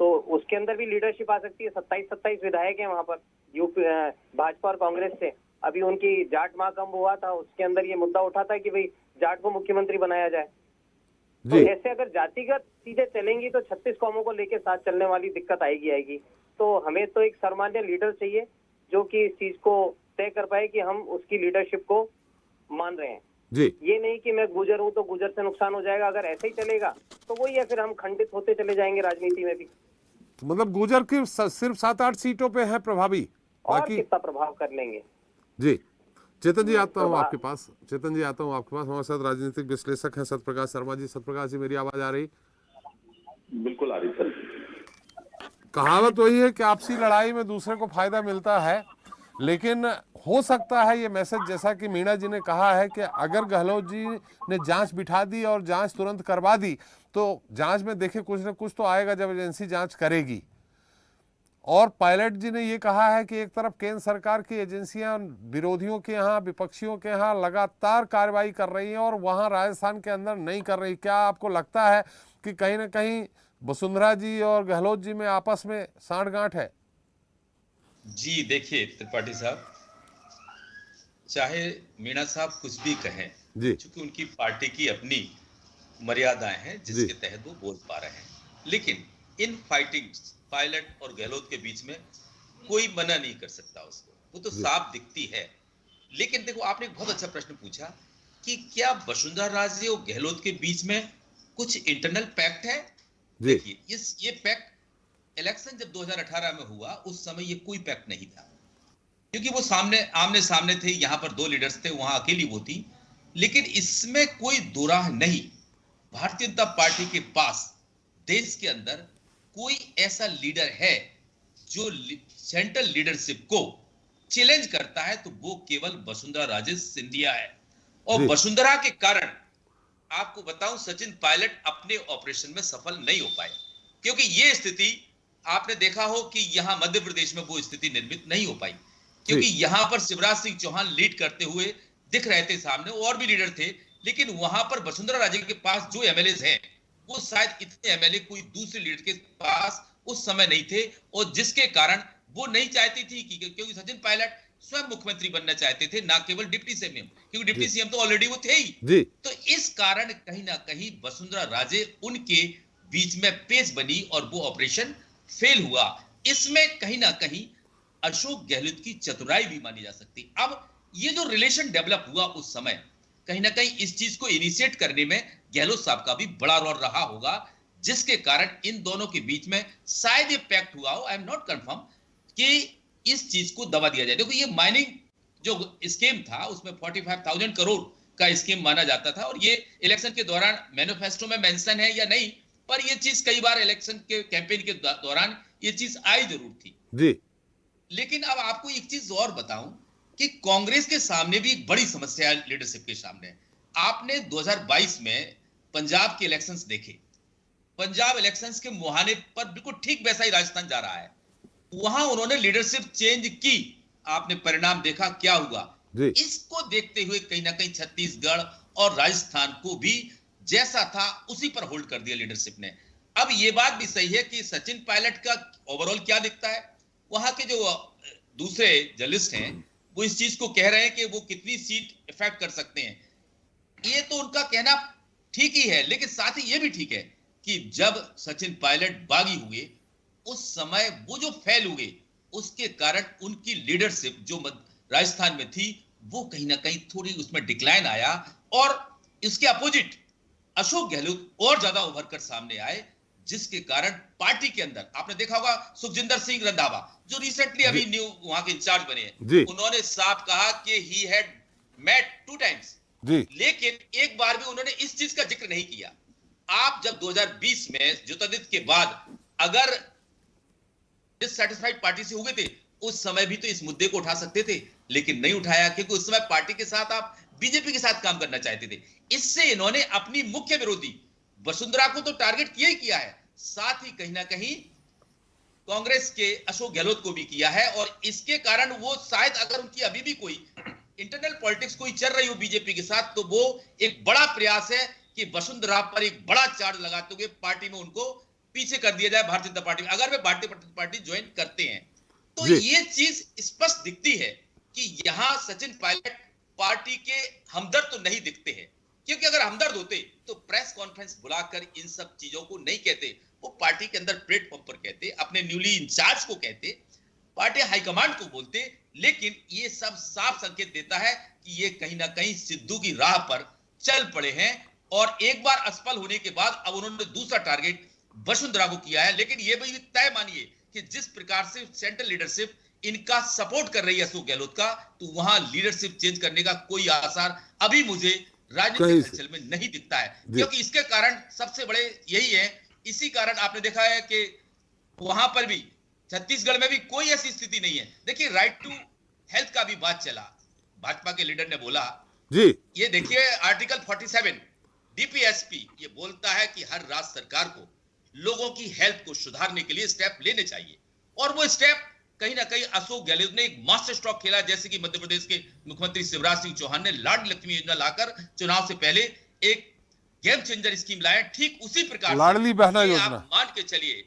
तो उसके अंदर भी लीडरशिप आ सकती है। 27 विधायक हैं वहां पर यूपी भाजपा और कांग्रेस से। अभी उनकी जाट महाकुंभ हुआ था, उसके अंदर ये मुद्दा उठा था कि भाई जाट को मुख्यमंत्री बनाया जाए। तो ऐसे अगर जातिगत चीजें चलेंगी तो 36 कौमों को लेकर साथ चलने वाली दिक्कत आएगी। तो हमें तो एक सर्वमान्य लीडर चाहिए जो कि इस चीज को तय कर पाए कि हम उसकी लीडरशिप को मान रहे हैं जी। ये नहीं कि मैं गुर्जर हूं तो गुर्जर से नुकसान हो जाएगा, अगर ऐसे ही चलेगा तो वही है, फिर हम खंडित होते चले जाएंगे राजनीति में भी। मतलब गुर्जर की सिर्फ 7-8 सीटों पे है प्रभावी, और कितना प्रभाव कर लेंगे जी। चेतन जी आता हूँ आपके पास, हमारे साथ राजनीतिक विश्लेषक हैं सत्यप्रकाश शर्मा जी। सत्यप्रकाश जी, मेरी आवाज आ रही? बिल्कुल आ रही सर। कहावत वही है कि आपसी लड़ाई में दूसरे को फायदा मिलता है, लेकिन हो सकता है ये मैसेज, जैसा कि मीणा जी ने कहा है, कि अगर गहलोत जी ने जांच बिठा दी और जांच तुरंत करवा दी तो जांच में देखे कुछ न कुछ तो आएगा जब एजेंसी जांच करेगी। और पायलट जी ने ये कहा है कि एक तरफ केंद्र सरकार की एजेंसियां विरोधियों के यहाँ, विपक्षियों के यहाँ लगातार कार्रवाई कर रही हैं और वहाँ राजस्थान के अंदर नहीं कर रही। क्या आपको लगता है कि कहीं ना कहीं वसुंधरा जी और गहलोत जी में आपस में सांठ-गांठ है? जी देखिए त्रिपाठी साहब, चाहे मीणा साहब कुछ भी कहें, क्योंकि उनकी पार्टी की अपनी मर्यादाएं हैं जिसके तहत वो बोल पा रहे हैं, लेकिन इन फाइटिंग पायलट और गहलोत के बीच में कोई मना नहीं कर सकता उसको, वो तो साफ दिखती है। लेकिन देखो, आपने एक बहुत अच्छा प्रश्न पूछा कि क्या वसुंधरा राजे और गहलोत के बीच में कुछ इंटरनल पैक्ट है। देखिए, ये पैक्ट इलेक्शन जब 2018 में हुआ उस समय ये कोई पैक्ट नहीं था। क्योंकि वो आमने सामने थे, यहाँ पर 2 लीडर्स थे, वहां अकेली वो थी। लेकिन इसमें कोई दो राह नहीं, भारतीय जनता पार्टी के पास देश के अंदर कोई ऐसा लीडर है जो सेंट्रल लीडरशिप को चैलेंज करता है, तो वो केवल वसुंधरा राजे सिंधिया है। और वसुंधरा के कारण आपको बताऊं, सचिन पायलट अपने ऑपरेशन में सफल नहीं हो पाए, क्योंकि ये स्थिति आपने देखा हो कि यहां मध्य प्रदेश में वो स्थिति निर्मित नहीं हो पाई, क्योंकि यहां पर शिवराज सिंह चौहान लीड करते हुए दिख रहे थे सामने, और भी लीडर थे, लेकिन वहां पर वसुंधरा राजे के पास जो एमएलए हैं वो शायद इतने एमएलए कोई दूसरे लीडर के पास उस समय नहीं थे, और जिसके कारण वो नहीं चाहती थी कि, क्योंकि सचिन पायलट स्वयं मुख्यमंत्री बनना चाहते थे, ना केवल डिप्टी सीएम, क्योंकि डिप्टी सीएम तो ऑलरेडी वो थे ही। तो इस कारण कहीं ना कहीं वसुंधरा राजे उनके बीच में पेच बनी और वो ऑपरेशन फेल हुआ। इसमें कहीं ना कहीं अशोक गहलोत की चतुराई भी मानी जा सकती। अब ये जो रिलेशन डेवलप हुआ उस समय, कहीं ना कहीं इस चीज को इनिशिएट करने में गहलोत साहब का भी बड़ा रोल रहा होगा, जिसके कारण इन दोनों के बीच में शायद ये पैक्ट हुआ हो, आई एम नॉट कंफर्म, कि इस चीज को दबा दिया जाए। देखो, ये माइनिंग जो स्कीम था उसमें 45,000 करोड़ का स्कीम माना जाता था, और ये इलेक्शन के दौरान मैनिफेस्टो में मेंशन है या नहीं, पर ये चीज कई बार इलेक्शन के कैंपेन के दौरान ये चीज आई जरूर थी जी। लेकिन अब आपको एक चीज और बताऊं कि कांग्रेस के सामने भी एक बड़ी समस्या है लीडरशिप के सामने। आपने 2022 में पंजाब के इलेक्शंस देखे, पंजाब इलेक्शंस के मुहाने पर बिल्कुल ठीक वैसा ही राजस्थान जा रहा है, वहां उन्होंने लीडरशिप चेंज की, आपने परिणाम देखा क्या हुआ। इसको देखते हुए कहीं ना कहीं छत्तीसगढ़ और राजस्थान को भी जैसा था उसी पर होल्ड कर दिया लीडरशिप ने। अब ये बात भी सही है कि सचिन पायलट का ओवरऑल क्या दिखता है, वहां के जो दूसरे जर्नलिस्ट हैं वो इस चीज को कह रहे हैं कि वो कितनी सीट इफेक्ट कर सकते हैं, ये तो उनका कहना ठीक ही है, लेकिन साथ ही ये भी ठीक है कि जब सचिन पायलट बागी हुए उस समय वो जो फेल हुए, उसके कारण उनकी लीडरशिप जो राजस्थान में थी वो कहीं ना कहीं थोड़ी उसमें डिक्लाइन आया, और इसके अपोजिट अशोक गहलोत और ज्यादा उभर कर सामने आए, जिसके कारण पार्टी के अंदर आपने देखा होगा सुखजिंदर सिंह रंधावा जो रिसेंटली अभी न्यू वहां के इंचार्ज बने हैं, उन्होंने साफ कहा कि ही हैड मेट 2 टाइम्स, लेकिन एक बार भी उन्होंने इस चीज का जिक्र नहीं किया। आप जब 2020 में ज्योतिरादित्य के बाद अगर डिससैटिस्फाइड पार्टी से हुए थे, उस समय भी तो इस मुद्दे को उठा सकते थे, लेकिन नहीं उठाया, क्योंकि उस समय पार्टी के साथ आप बीजेपी के साथ काम करना चाहते थे। इससे इन्होंने अपनी मुख्य विरोधी वसुंधरा को तो टारगेट किया ही किया है, साथ ही कहीं ना कहीं कांग्रेस के अशोक गहलोत को भी किया है, और इसके कारण वो शायद अगर उनकी अभी भी कोई इंटरनल पॉलिटिक्स कोई चल रही हो बीजेपी के साथ, तो वो एक बड़ा प्रयास है कि वसुंधरा पर एक बड़ा चार्ज लगाते हुए पार्टी में उनको पीछे कर दिया जाए भारतीय जनता पार्टी, अगर वे भारतीय जनता पार्टी ज्वाइन करते हैं तो ये चीज स्पष्ट दिखती है कि यहां सचिन पायलट पार्टी के हमदर्द तो नहीं दिखते हैं, क्योंकि अगर हमदर्द होते तो प्रेस कॉन्फ्रेंस बुलाकर इन सब चीजों को नहीं कहते, वो पार्टी के अंदर प्लेटफॉर्म पर कहते, अपने न्यूली इंचार्ज को कहते, पार्टी हाईकमांड को बोलते। लेकिन ये सब साफ संकेत देता है कि ये कहीं ना कहीं सिद्धू की राह पर चल पड़े हैं, और एक बार असफल होने के बाद अब उन्होंने दूसरा टारगेट वसुंधरा को किया है। लेकिन ये भी तय मानिए कि जिस प्रकार से सेंट्रल लीडरशिप इनका सपोर्ट कर रही है अशोक गहलोत का, तो वहां लीडरशिप चेंज करने का कोई आसार अभी मुझे राजनीतिक हलचल में नहीं दिखता है, क्योंकि इसके कारण सबसे बड़े यही है। इसी कारण आपने देखा है कि वहां पर भी छत्तीसगढ़ में भी कोई ऐसी स्थिति नहीं है। देखिए, राइट टू हेल्थ का भी बात चला, भाजपा के लीडर ने बोला जी, ये देखिए आर्टिकल 47 डीपीएसपी ये बोलता है कि हर राज्य सरकार को लोगों की हेल्थ को सुधारने के लिए स्टेप लेने चाहिए, और वो स्टेप कहीं ना कहीं अशोक गहलोत ने एक मास्टर स्ट्रोक खेला, जैसे कि मध्य प्रदेश के मुख्यमंत्री शिवराज सिंह चौहान ने लाडली लक्ष्मी योजना लाकर चुनाव से पहले एक गेम चेंजर स्कीम लाया, ठीक उसी प्रकार लाडली बहना योजना। आप मान के चलिए,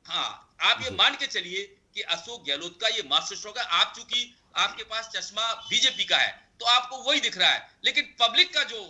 हाँ आप ये मान के चलिए कि अशोक गहलोत का ये मास्टर स्ट्रोक है। आप चूंकि आपके पास चश्मा बीजेपी का है तो आपको वही दिख रहा है, लेकिन पब्लिक का जो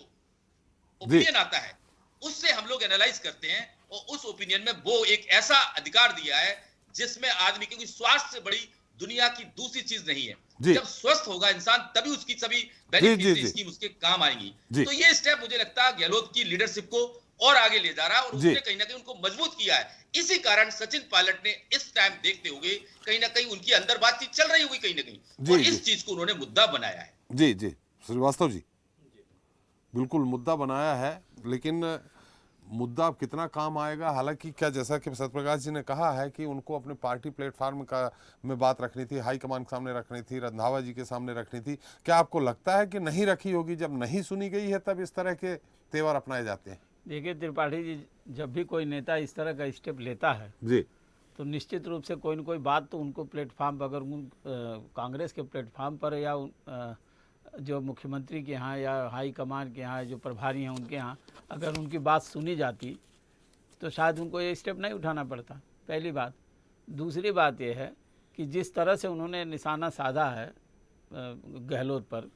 ओपिनियन आता है उससे हम लोग एनालाइज करते हैं, और उस ओपिनियन में वो एक ऐसा अधिकार दिया है जिसमें आदमी, क्योंकि स्वास्थ्य से बड़ी दुनिया की दूसरी चीज नहीं है, जब स्वस्थ होगा इंसान तभी उसकी सभी बेनिफिट स्कीम उसके काम आएंगी। तो ये स्टेप मुझे लगता है गहलोत की लीडरशिप को और आगे ले जा रहा है और जी। उसने कहीं ना कहीं उनको मजबूत किया है। इसी कारण सचिन पायलट ने इस टाइम देखते हुए कहीं ना कहीं उनकी अंदर बातचीत चल रही होगी कहीं ना कहीं, जी, और जी। इस चीज को उन्होंने मुद्दा बनाया है। जी जी श्रीवास्तव जी, बिल्कुल मुद्दा बनाया है, लेकिन मुद्दा अब कितना काम आएगा? हालांकि क्या, जैसा कि सत्यप्रकाश जी ने कहा है कि उनको अपने पार्टी प्लेटफार्म का में बात रखनी थी, हाईकमान के सामने रखनी थी, रंधावा जी के सामने रखनी थी। क्या आपको लगता है कि नहीं रखी होगी? जब नहीं सुनी गई है तब इस तरह के तेवर अपनाए जाते हैं। देखिए त्रिपाठी जी, जब भी कोई नेता इस तरह का स्टेप लेता है जी तो निश्चित रूप से कोई न कोई बात तो उनको प्लेटफार्म पर, अगर कांग्रेस के प्लेटफार्म पर या जो मुख्यमंत्री के यहाँ या हाई कमान के यहाँ जो प्रभारी हैं उनके यहाँ अगर उनकी बात सुनी जाती तो शायद उनको ये स्टेप नहीं उठाना पड़ता, पहली बात। दूसरी बात ये है कि जिस तरह से उन्होंने निशाना साधा है गहलोत पर,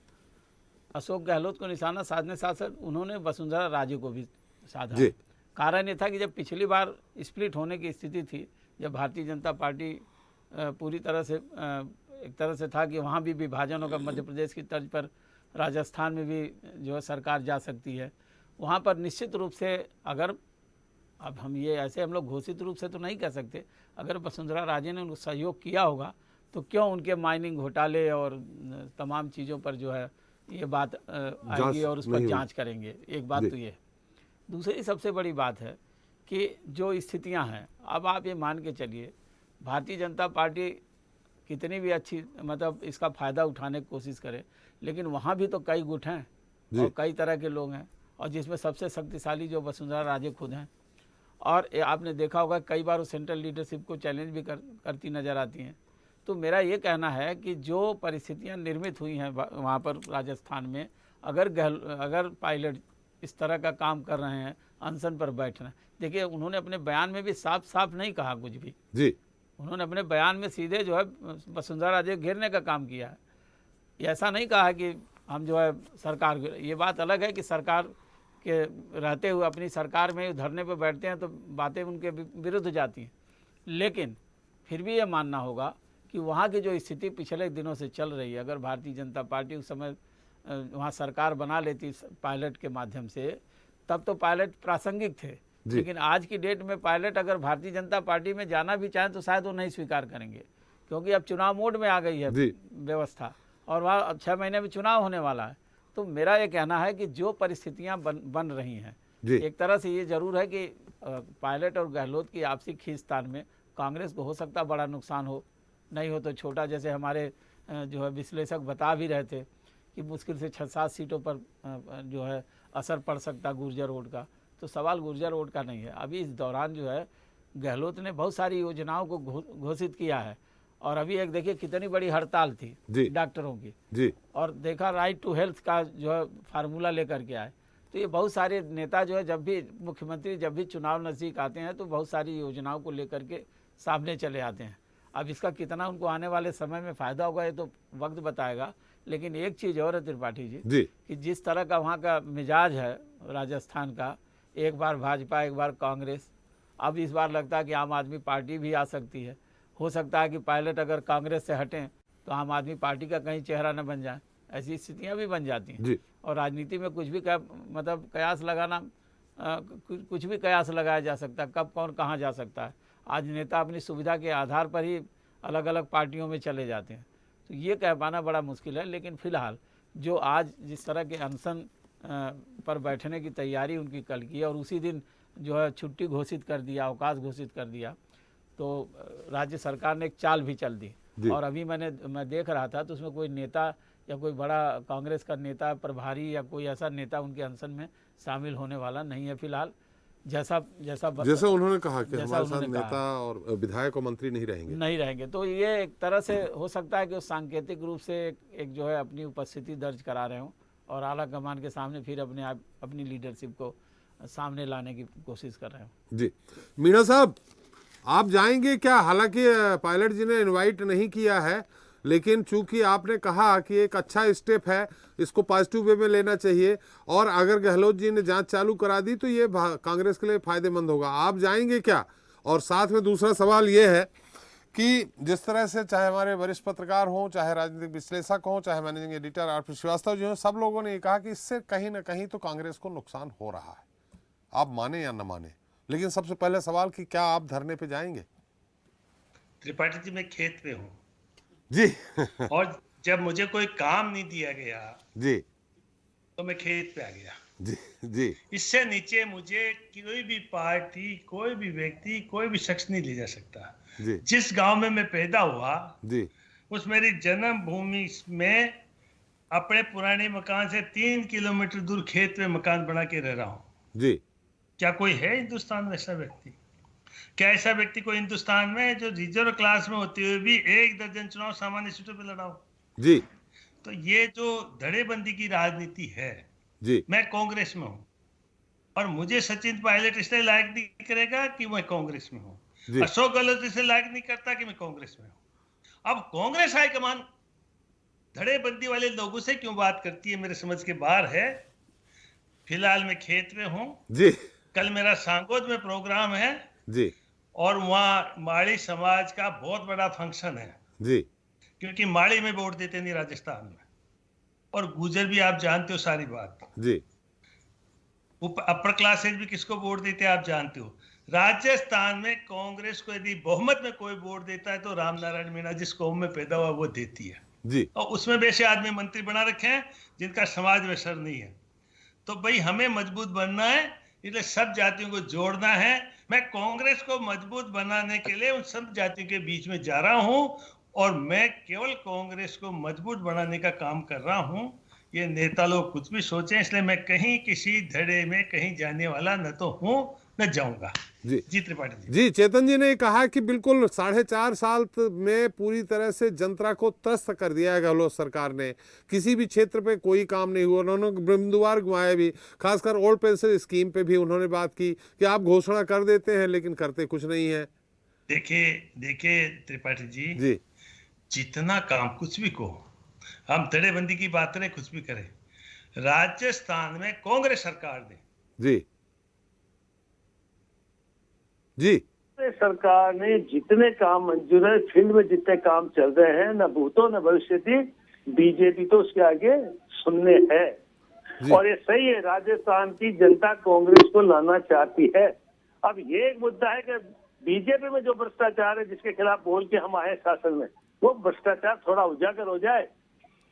अशोक गहलोत को निशाना साधने साथ साथ उन्होंने वसुंधरा राजे को भी साधा। जी। कारण ये था कि जब पिछली बार स्प्लिट होने की स्थिति थी, जब भारतीय जनता पार्टी पूरी तरह से एक तरह से था कि वहाँ भी विभाजन होगा, मध्य प्रदेश की तर्ज पर राजस्थान में भी जो है सरकार जा सकती है, वहाँ पर निश्चित रूप से अगर, अब हम ये ऐसे हम लोग घोषित रूप से तो नहीं कह सकते, अगर वसुंधरा राजे ने उनको सहयोग किया होगा तो क्यों उनके माइनिंग घोटाले और तमाम चीज़ों पर जो है ये बात आएगी और उस पर जांच करेंगे। एक बात तो ये। दूसरी सबसे बड़ी बात है कि जो स्थितियां हैं, अब आप ये मान के चलिए भारतीय जनता पार्टी कितनी भी अच्छी मतलब इसका फ़ायदा उठाने की कोशिश करे, लेकिन वहाँ भी तो कई गुट हैं और कई तरह के लोग हैं, और जिसमें सबसे शक्तिशाली जो वसुंधरा राजे खुद हैं। और आपने देखा होगा कई बार वो सेंट्रल लीडरशिप को चैलेंज भी करती नज़र आती हैं। तो मेरा ये कहना है कि जो परिस्थितियां निर्मित हुई हैं वहाँ पर राजस्थान में, अगर पायलट इस तरह का काम कर रहे हैं, अनशन पर बैठना, देखिए उन्होंने अपने बयान में भी साफ साफ नहीं कहा कुछ भी जी। उन्होंने अपने बयान में सीधे जो है वसुंधरा राजे घेरने का काम किया है। ऐसा नहीं कहा कि हम जो है सरकार, ये बात अलग है कि सरकार के रहते हुए अपनी सरकार में धरने पर बैठते हैं तो बातें उनके विरुद्ध जाती हैं, लेकिन फिर भी ये मानना होगा कि वहाँ की जो स्थिति पिछले दिनों से चल रही है, अगर भारतीय जनता पार्टी उस समय वहाँ सरकार बना लेती पायलट के माध्यम से, तब तो पायलट प्रासंगिक थे। लेकिन आज की डेट में पायलट अगर भारतीय जनता पार्टी में जाना भी चाहें तो शायद वो नहीं स्वीकार करेंगे, क्योंकि अब चुनाव मोड में आ गई है व्यवस्था और वहाँ 6 महीने में चुनाव होने वाला है। तो मेरा ये कहना है कि जो परिस्थितियाँ बन रही हैं, एक तरह से ये जरूर है कि पायलट और गहलोत की आपसी खींचतान में कांग्रेस को हो सकता बड़ा नुकसान हो, नहीं हो तो छोटा। जैसे हमारे जो है विश्लेषक बता भी रहे थे कि मुश्किल से 6-7 सीटों पर जो है असर पड़ सकता गुर्जर वोट का। तो सवाल गुर्जर वोट का नहीं है। अभी इस दौरान जो है गहलोत ने बहुत सारी योजनाओं को घोषित किया है, और अभी एक देखिए कितनी बड़ी हड़ताल थी डॉक्टरों की जी, और देखा राइट टू हेल्थ का जो है फार्मूला लेकर के आए। तो ये बहुत सारे नेता जो है जब भी मुख्यमंत्री जब भी चुनाव नज़दीक आते हैं तो बहुत सारी योजनाओं को लेकर के सामने चले आते हैं। अब इसका कितना उनको आने वाले समय में फ़ायदा होगा ये तो वक्त बताएगा। लेकिन एक चीज़ और है त्रिपाठी जी कि जिस तरह का वहाँ का मिजाज है राजस्थान का, एक बार भाजपा एक बार कांग्रेस, अब इस बार लगता है कि आम आदमी पार्टी भी आ सकती है। हो सकता है कि पायलट अगर कांग्रेस से हटें तो आम आदमी पार्टी का कहीं चेहरा न बन जाए, ऐसी स्थितियां भी बन जाती हैं। और राजनीति में कुछ भी मतलब कयास लगाना, कुछ भी कयास लगाया जा सकता है, कब कौन कहाँ जा सकता है। आज नेता अपनी सुविधा के आधार पर ही अलग अलग पार्टियों में चले जाते हैं, तो ये कह पाना बड़ा मुश्किल है। लेकिन फिलहाल जो आज जिस तरह के अनशन पर बैठने की तैयारी उनकी कल की है और उसी दिन जो है छुट्टी घोषित कर दिया, अवकाश घोषित कर दिया, तो राज्य सरकार ने एक चाल भी चल दी। और अभी मैं देख रहा था तो उसमें कोई नेता या कोई बड़ा कांग्रेस का नेता प्रभारी या कोई ऐसा नेता उनके अनशन में शामिल होने वाला नहीं है फिलहाल। जैसा उन्होंने कहा कि हमारे साथ नेता और विधायक और मंत्री नहीं रहेंगे। तो ये एक तरह से हो सकता है कि वो सांकेतिक रूप से एक जो है अपनी उपस्थिति दर्ज करा रहे हों और आला कमान के सामने फिर अपनी लीडरशिप को सामने लाने की कोशिश कर रहे हो। जी मीणा साहब, आप जाएंगे क्या? हालांकि पायलट जी ने इनवाइट नहीं किया है, लेकिन चूंकि आपने कहा कि एक अच्छा स्टेप है, इसको पॉजिटिव वे में लेना चाहिए, और अगर गहलोत जी ने जांच चालू करा दी तो ये कांग्रेस के लिए फायदेमंद होगा। आप जाएंगे क्या? और साथ में दूसरा सवाल ये है कि जिस तरह से चाहे हमारे वरिष्ठ पत्रकार हों, चाहे राजनीतिक विश्लेषक हों, चाहे managing editor RP. Srivastava ji हों, सब लोगों ने ये कहा कि इससे कहीं ना कहीं तो कांग्रेस को नुकसान हो रहा है। आप माने या न माने। लेकिन सबसे पहले सवाल कि क्या आप धरने पे जाएंगे? त्रिपाठी जी, मैं खेत पे हूँ जी और जब मुझे कोई काम नहीं दिया गया जी तो मैं खेत पे आ गया। जी जी इससे नीचे मुझे कोई भी पार्टी, कोई भी व्यक्ति, कोई भी शख्स नहीं ले जा सकता। जी जिस गांव में मैं पैदा हुआ, जी उस मेरी जन्मभूमि में अपने पुराने मकान से 3 किलोमीटर दूर खेत में मकान बना के रह रहा हूँ। जी क्या कोई है हिंदुस्तान में ऐसा व्यक्ति? क्या ऐसा व्यक्ति कोई हिंदुस्तान में जो रिजर्व क्लास में होते हुए भी 1 दर्जन चुनाव सामान्य सीटों पे लड़ा हो? जी तो ये जो धड़ेबंदी की राजनीति है, जी मैं कांग्रेस में हूँ और मुझे सचिन पायलट इसलिए लायक नहीं करेगा कि मैं कांग्रेस में हूँ, जी अशोक गहलोत इसलिए लायक नहीं करता कि मैं कांग्रेस में हूँ। अब कांग्रेस हाईकमान धड़ेबंदी वाले लोगों से क्यों बात करती है, मेरे समझ के बाहर है। फिलहाल मैं खेत में हूँ, जी कल मेरा सांगोद में प्रोग्राम है जी और वहाँ माड़ी समाज का बहुत बड़ा फंक्शन है, जी क्योंकि माड़ी में वोट देते नहीं राजस्थान में, और गुजर भी आप जानते हो सारी बात। जी अपर क्लासेज भी किसको वोट देते हैं आप जानते हो। राजस्थान में कांग्रेस को यदि बहुमत में कोई वोट देता है तो रामनारायण मीणा जिस कौम में पैदा हुआ वो देती है, जी और उसमें वैसे आदमी मंत्री बना रखे हैं जिनका समाज में असर नहीं है। तो भाई हमें मजबूत बनना है, इसलिए सब जातियों को जोड़ना है। मैं कांग्रेस को मजबूत बनाने के लिए उन सब जातियों के बीच में जा रहा हूं और मैं केवल कांग्रेस को मजबूत बनाने का काम कर रहा हूं। ये नेता लोग कुछ भी सोचें, इसलिए मैं कहीं किसी धड़े में कहीं जाने वाला न तो हूं न जाऊंगा। जी त्रिपाठी जी। जी चेतन जी ने कहा कि बिल्कुल 4.5 साल में पूरी तरह से जनता को त्रस्त कर दिया है गहलोत सरकार ने। किसी भी क्षेत्र पे कोई काम नहीं हुआ, उन्होंने बिंदुवार घुमाए भी। खासकर ओल्ड पेंशन स्कीम पे भी उन्होंने बात की कि आप घोषणा कर देते हैं लेकिन करते कुछ नहीं है। देखिए त्रिपाठी जी, जितना काम कुछ भी को हम धड़ेबंदी की बात करें, कुछ भी करें, राजस्थान में कांग्रेस सरकार ने जी सरकार ने जितने काम मंजूर है, फील्ड में जितने काम चल रहे हैं, न भूतो न भविष्यति, बीजेपी तो उसके आगे सुनने है। और ये सही है, राजस्थान की जनता कांग्रेस को लाना चाहती है। अब ये एक मुद्दा है कि बीजेपी में जो भ्रष्टाचार है जिसके खिलाफ बोल के हम आए शासन में, वो भ्रष्टाचार थोड़ा उजागर हो जाए,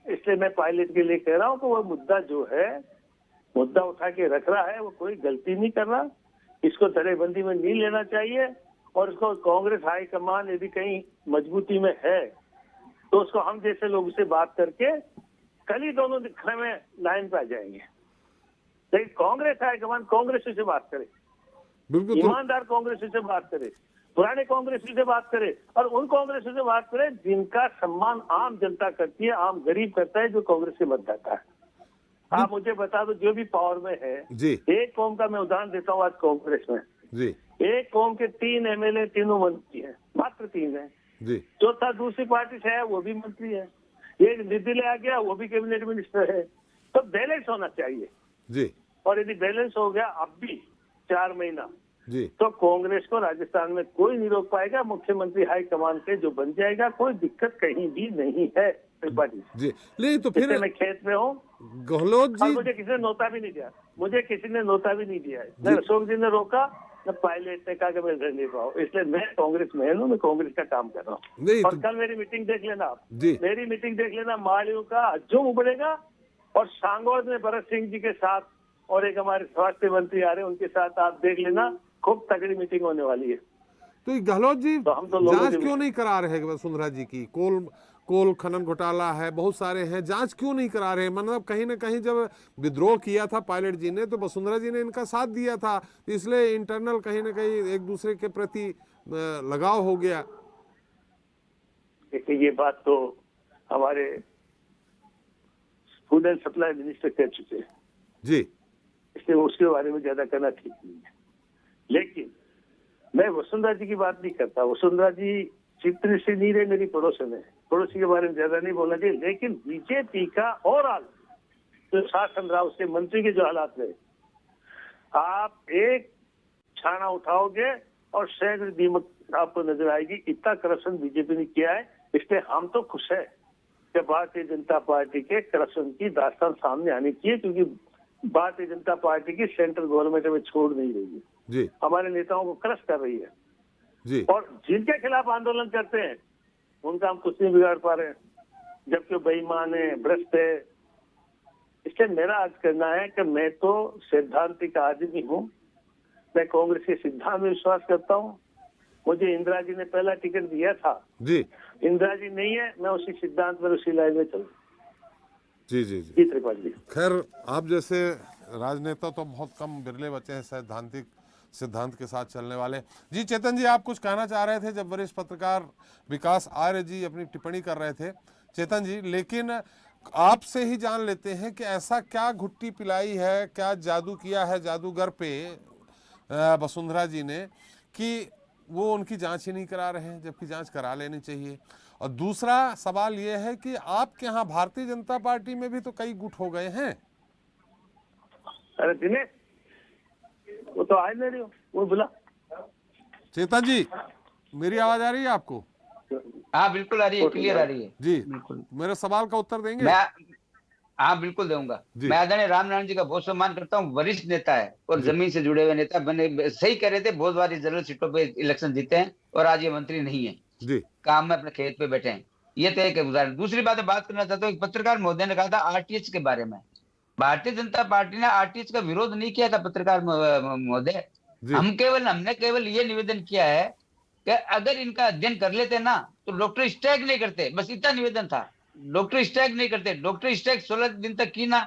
इसलिए मैं पायलट के लिए कह रहा हूँ कि वो मुद्दा जो है, मुद्दा उठा के रख रहा है, वो कोई गलती नहीं कर रहा, इसको धड़ेबंदी में नहीं लेना चाहिए। और इसको कांग्रेस हाईकमान यदि कहीं मजबूती में है तो उसको हम जैसे लोग से बात करके कल ही दोनों दिखने में लाइन पे आ जाएंगे। लेकिन कांग्रेस हाईकमान कांग्रेस से बात करे, बिल्कुल ईमानदार कांग्रेस से बात करे, पुराने कांग्रेस से बात करे, और उन कांग्रेस से बात करे जिनका सम्मान आम जनता करती है, आम गरीब करता है, जो कांग्रेस से मतदाता है। आप मुझे बता दो, जो भी पावर में है जी, एक कौम का मैं उदाहरण देता हूँ आज कांग्रेस में जी, एक कौम के 3 एमएलए, तीनों मंत्री हैं, मात्र 3 हैं जी, चौथा दूसरी पार्टी से है, वो भी मंत्री है, एक दिल्ली आ गया, वो भी कैबिनेट मिनिस्टर है। तो बैलेंस होना चाहिए जी, और यदि बैलेंस हो गया अब भी 4 महीना जी, तो कांग्रेस को राजस्थान में कोई नहीं रोक पाएगा। मुख्यमंत्री हाईकमान से जो बन जाएगा, कोई दिक्कत कहीं भी नहीं है त्रिपाठी जी। नहीं तो फिर मैं खेत में हूँ, गहलोत जी, मुझे किसी ने नोता भी नहीं दिया, मुझे किसी ने नोता भी नहीं दिया है, न अशोक जी ने रोका न पायलट ने कहा कि मैं रह नहीं पाऊँ, इसलिए मैं कांग्रेस में हूँ, मैं कांग्रेस का काम कर रहा हूँ। और कल मेरी मीटिंग देख लेना आप, मेरी मीटिंग देख लेना, माड़ियों का हज्जुम उबड़ेगा और सांगोद में भरत सिंह जी के साथ और एक हमारे स्वास्थ्य मंत्री आ रहे हैं, उनके साथ आप देख लेना, खूब तगड़ी मीटिंग होने वाली है। तो गहलोत जी तो हम तो जांच क्यों नहीं करा रहे वसुंधरा जी की? कोल खनन घोटाला है, बहुत सारे हैं, जांच क्यों नहीं करा रहे? मतलब कहीं ना कहीं जब विद्रोह किया था पायलट जी ने तो वसुंधरा जी ने इनका साथ दिया था, इसलिए इंटरनल कहीं ना कहीं एक दूसरे के प्रति लगाव हो गया। देखिए ये बात तो हमारे फूड एंड सप्लाई मिनिस्टर कह चुके हैं जी, इसलिए उसके बारे में ज्यादा करना ठीक नहीं है। लेकिन मैं वसुंधरा जी की बात नहीं करता, वसुंधरा जी चित्र से नहीं रहे, मेरी पड़ोसन है, पड़ोसी के बारे में ज्यादा नहीं बोलना चाहिए। लेकिन बीजेपी का ओवरऑल जो शासन रहा, उसके मंत्री के जो हालात रहे, आप एक छाना उठाओगे और सैकड़ों दीमक आपको नजर आएगी। इतना करप्शन बीजेपी ने किया है, इसलिए हम तो खुश है कि भारतीय जनता पार्टी के करप्शन की दास्तान सामने आनी चाहिए, क्योंकि भारतीय जनता पार्टी की सेंट्रल गवर्नमेंट हमें छोड़ नहीं रही है जी हमारे नेताओं को क्रश कर रही है जी और जिनके खिलाफ आंदोलन करते हैं उनका हम कुछ नहीं बिगाड़ पा रहे हैं जबकि वो बेईमान है भ्रष्ट है। इसलिए मेरा आज कहना है कि मैं तो सैद्धांतिक आदमी हूँ, मैं कांग्रेस के सिद्धांत में विश्वास करता हूँ। मुझे इंदिरा जी ने पहला टिकट दिया था, जी इंदिरा जी नहीं है, मैं उसी सिद्धांत पर उसी लाइन में चलूँ। जी जी जी जी त्रिपाठी जी। खैर, आप जैसे राजनेता तो बहुत कम बिरले बचे हैं सैद्धांतिक सिद्धांत के साथ चलने वाले। जी चेतन जी, आप कुछ कहना चाह रहे थे जब वरिष्ठ पत्रकार विकास आर्य जी अपनी टिप्पणी कर रहे थे। चेतन जी, लेकिन आपसे ही जान लेते हैं कि ऐसा क्या घुट्टी पिलाई है, क्या जादू किया है जादूगर पे वसुंधरा जी ने कि वो उनकी जांच ही नहीं करा रहे हैं, जबकि जांच करा लेनी चाहिए। और दूसरा सवाल ये है कि आपके यहाँ भारतीय जनता पार्टी में भी तो कई गुट हो गए हैं। अरे दिनेश, वो तो आज नहीं रही हो, वो बुला। चेतन जी, मेरी आवाज आ रही है आपको? हाँ बिल्कुल आ रही है, क्लियर आ रही है जी, बिल्कुल। मेरे सवाल का उत्तर देंगे? हाँ बिल्कुल दूंगा। जी। मैं आदरणीय रामनारायण जी का बहुत सम्मान करता हूँ, वरिष्ठ नेता है और जमीन से जुड़े हुए नेता बने। सही कह रहे थे, बहुत बार जनरल सीटों पे इलेक्शन जीते हैं और आज ये मंत्री नहीं है जी, काम में अपने खेत पे बैठे हैं। ये तो एक उदाहरण। दूसरी बात करना चाहता हूँ, एक पत्रकार महोदय ने कहा था आरटीएच के बारे में। भारतीय जनता पार्टी ने आरटीएच का विरोध नहीं किया था पत्रकार महोदय। हमने केवल ये निवेदन किया है कि अगर इनका अध्ययन कर लेते ना तो डॉक्टर स्ट्राइक नहीं करते, बस इतना निवेदन था। डॉक्टर स्ट्राइक नहीं करते, डॉक्टर स्ट्राइक 16 दिन तक की ना,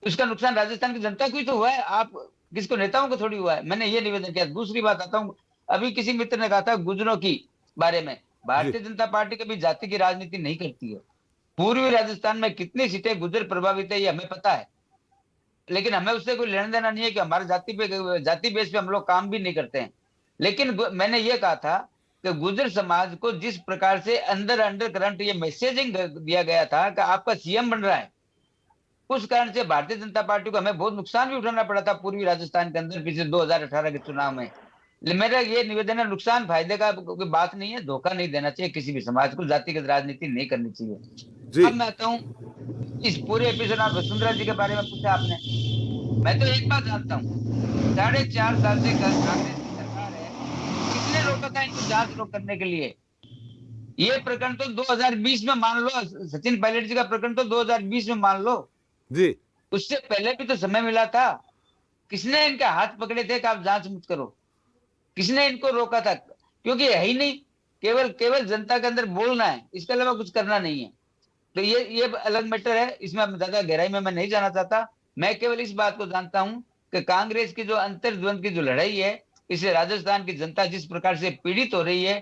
उसका नुकसान राजस्थान की जनता को ही तो हुआ है, आप किसको नेताओं को थोड़ी हुआ है। मैंने ये निवेदन किया। दूसरी बात आता हूँ, अभी किसी मित्र ने कहा था गुजरों की बारे में, भारतीय जनता पार्टी कभी जाति की राजनीति नहीं करती है। पूर्वी राजस्थान में कितनी सीटें गुजर प्रभावित है ये हमें पता है, लेकिन हमें उससे कोई लेना देना नहीं है कि हमारे जाति बेस पे हम लोग काम भी नहीं करते हैं। लेकिन मैंने ये कहा था कि गुजर समाज को जिस प्रकार से अंडर करंट ये मैसेजिंग दिया गया था कि आपका सीएम बन रहा है, उस कारण से भारतीय जनता पार्टी को हमें बहुत नुकसान भी उठाना पड़ा था पूर्वी राजस्थान के अंदर पिछले 2018 के चुनाव में। मेरा ये निवेदन है, नुकसान फायदे का कोई बात नहीं है, धोखा नहीं देना चाहिए किसी भी समाज को, जातिगत राजनीति नहीं करनी चाहिए। अब मैं आता हूँ इस पूरे एपिसोड में वसुंधरा जी के बारे में पूछा आपने। मैं तो एक बात जानता हूँ, 4.5 साल से कांग्रेस की सरकार है, किसने रोका था इनको जांच रोक करने के लिए? ये प्रकरण तो 2020 में मान लो, सचिन पायलट जी का प्रकरण तो 2020 में मान लो जी, उससे पहले भी तो समय मिला था। किसने इनके हाथ पकड़े थे कि आप जांच मत करो? किसने इनको रोका था? क्योंकि है ही नहीं, केवल जनता के अंदर बोलना है, इसके अलावा कुछ करना नहीं है। तो ये अलग मैटर है, इसमें ज्यादा गहराई में मैं नहीं जाना चाहता। मैं केवल इस बात को जानता हूं कि कांग्रेस की जो अंतर्द्वंद की जो लड़ाई है, इससे राजस्थान की जनता जिस प्रकार से पीड़ित हो रही है,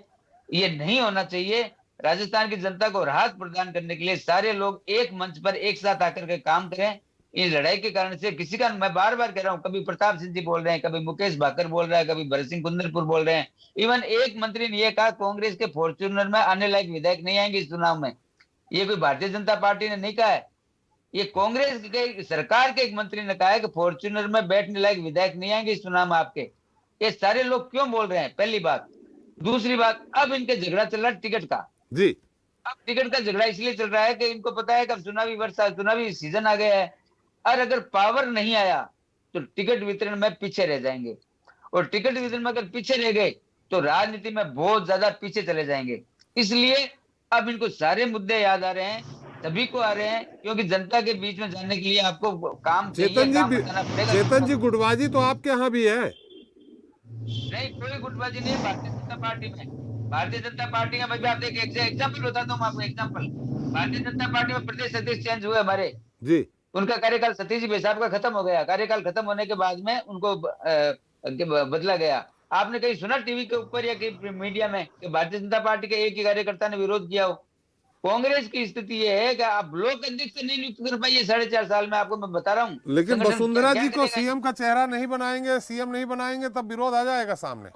ये नहीं होना चाहिए। राजस्थान की जनता को राहत प्रदान करने के लिए सारे लोग एक मंच पर एक साथ आकर के काम करें। इस लड़ाई के कारण से किसी का, मैं बार बार कह रहा हूं, कभी प्रताप सिंह जी बोल रहे हैं, कभी मुकेश भाकर बोल रहा है, कभी भरत सिंह कुंदरपुर बोल रहे हैं। इवन एक मंत्री ने यह कहा कांग्रेस के फॉर्च्यूनर में आने लायक विधायक नहीं आएंगे इस चुनाव में। ये कोई भारतीय जनता पार्टी ने नहीं कहा है, ये कांग्रेस के सरकार के एक मंत्री ने कहा है कि फॉर्च्यूनर में बैठने लायक विधायक नहीं आएंगे इस चुनाव में आपके। ये सारे लोग क्यों बोल रहे हैं? पहली बात। दूसरी बात, अब इनके झगड़ा चल रहा है टिकट का जी। अब टिकट का झगड़ा इसलिए चल रहा है कि इनको पता है कि अब चुनावी सीजन आ गया है, और अगर पावर नहीं आया तो टिकट वितरण में पीछे रह जाएंगे, और टिकट वितरण में अगर पीछे रह गए तो राजनीति में बहुत ज्यादा पीछे चले जाएंगे। इसलिए अब इनको सारे मुद्दे याद आ रहे हैं, सभी को आ रहे हैं, क्योंकि जनता के बीच में जाने के लिए आपको काम चेतन जी गुटबाजी तो आपके यहाँ भी है? नहीं, कोई गुटबाजी नहीं है भारतीय जनता पार्टी में। भारतीय जनता पार्टी का मैं आपको एक एग्जाम्पल बताता हूँ आपको। एग्जाम्पल, भारतीय जनता पार्टी में प्रदेश अध्यक्ष चेंज हुए हमारे जी, उनका कार्यकाल सतीश जी साहब का खत्म हो गया। कार्यकाल खत्म होने के बाद में उनको बदला गया। आपने कहीं सुना टीवी के ऊपर या कहीं मीडिया में कि भारतीय जनता पार्टी के एक ही कार्यकर्ता ने विरोध किया हो? कांग्रेस की स्थिति ये है कि आप ब्लॉक अध्यक्ष नहीं नियुक्त कर पाइए 4.5 साल में, आपको मैं बता रहा हूँ। लेकिन वसुंधरा जी को सीएम का चेहरा नहीं बनाएंगे, सीएम नहीं बनाएंगे, तब विरोध आ जाएगा सामने।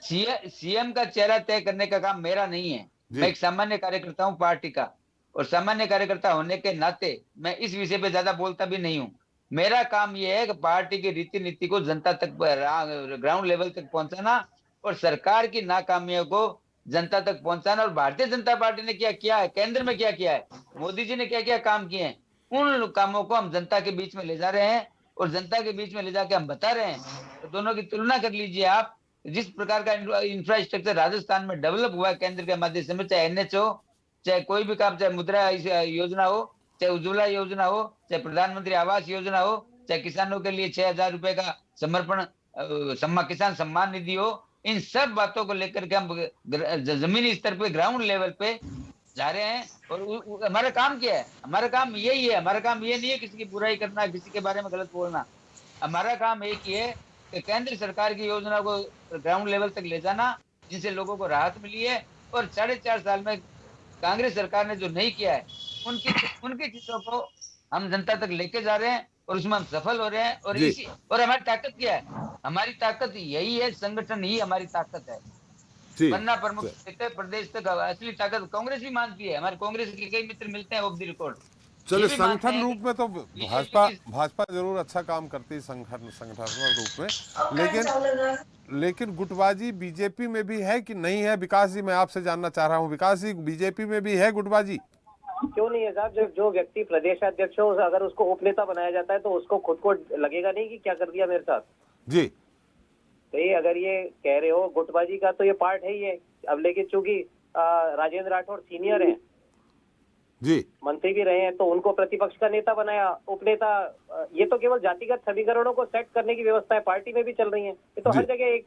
सीएम का चेहरा तय करने का काम मेरा नहीं है। मैं एक सामान्य कार्यकर्ता हूँ पार्टी का, और सामान्य कार्यकर्ता होने के नाते मैं इस विषय पे ज्यादा बोलता भी नहीं हूँ। मेरा काम यह है कि पार्टी की रीति नीति को जनता तक, ग्राउंड लेवल तक पहुंचाना, और सरकार की नाकामियों को जनता तक पहुंचाना। और भारतीय जनता पार्टी ने क्या किया है, केंद्र में क्या किया है, मोदी जी ने क्या क्या काम किए हैं, उन कामों को हम जनता के बीच में ले जा रहे हैं और जनता के बीच में ले जाके हम बता रहे हैं। तो दोनों की तुलना कर लीजिए आप, जिस प्रकार का इंफ्रास्ट्रक्चर राजस्थान में डेवलप हुआ है केंद्र के माध्यम से, चाहे NH हो, चाहे कोई भी काम, चाहे मुद्रा योजना हो, चाहे उज्ज्वला योजना हो, चाहे प्रधानमंत्री आवास योजना हो, चाहे किसानों के लिए 6,000 रुपए का समर्पण किसान सम्मान निधि हो, इन सब बातों को लेकर के हम जमीनी स्तर पे, ग्राउंड लेवल पे जा रहे हैं। और हमारा काम क्या है? हमारा काम यही है। हमारा काम ये नहीं है किसी की बुराई करना, किसी के बारे में गलत बोलना। हमारा काम एक ही है कि केंद्र सरकार की योजना को ग्राउंड लेवल तक ले जाना, जिनसे लोगों को राहत मिली है। और 4.5 साल में कांग्रेस सरकार ने जो नहीं किया है, उनकी चीजों को हम जनता तक लेके जा रहे हैं और उसमें हम सफल हो रहे हैं। और हमारी ताकत क्या है? हमारी ताकत यही है, संगठन ही हमारी ताकत है। पन्ना प्रमुख प्रदेश तक असली ताकत कांग्रेस भी मानती है। हमारे कांग्रेस के कई मित्र मिलते हैं ऑफ द रिकॉर्ड। चलिए, संगठन रूप में तो भाजपा जरूर अच्छा काम करती है संगठनात्मक रूप में, लेकिन गुटबाजी बीजेपी में भी है कि नहीं है? विकास जी, मैं आपसे जानना चाह रहा हूँ, विकास जी, बीजेपी में भी है गुटबाजी? क्यों नहीं है साहब? जो व्यक्ति प्रदेशाध्यक्ष हो, अगर उसको उपनेता बनाया जाता है तो उसको खुद को लगेगा नहीं कि क्या कर दिया मेरे साथ जी। तो ये अगर ये कह रहे हो गुटबाजी का, तो ये पार्ट है ही है। अब लेकिन चूंकि राजेंद्र राठौड़ सीनियर हैं जी, मंत्री भी रहे हैं, तो उनको प्रतिपक्ष का नेता बनाया, उपनेता। ये तो केवल जातिगत समीकरणों को सेट करने की व्यवस्था है, पार्टी में भी चल रही है। ये तो हर जगह एक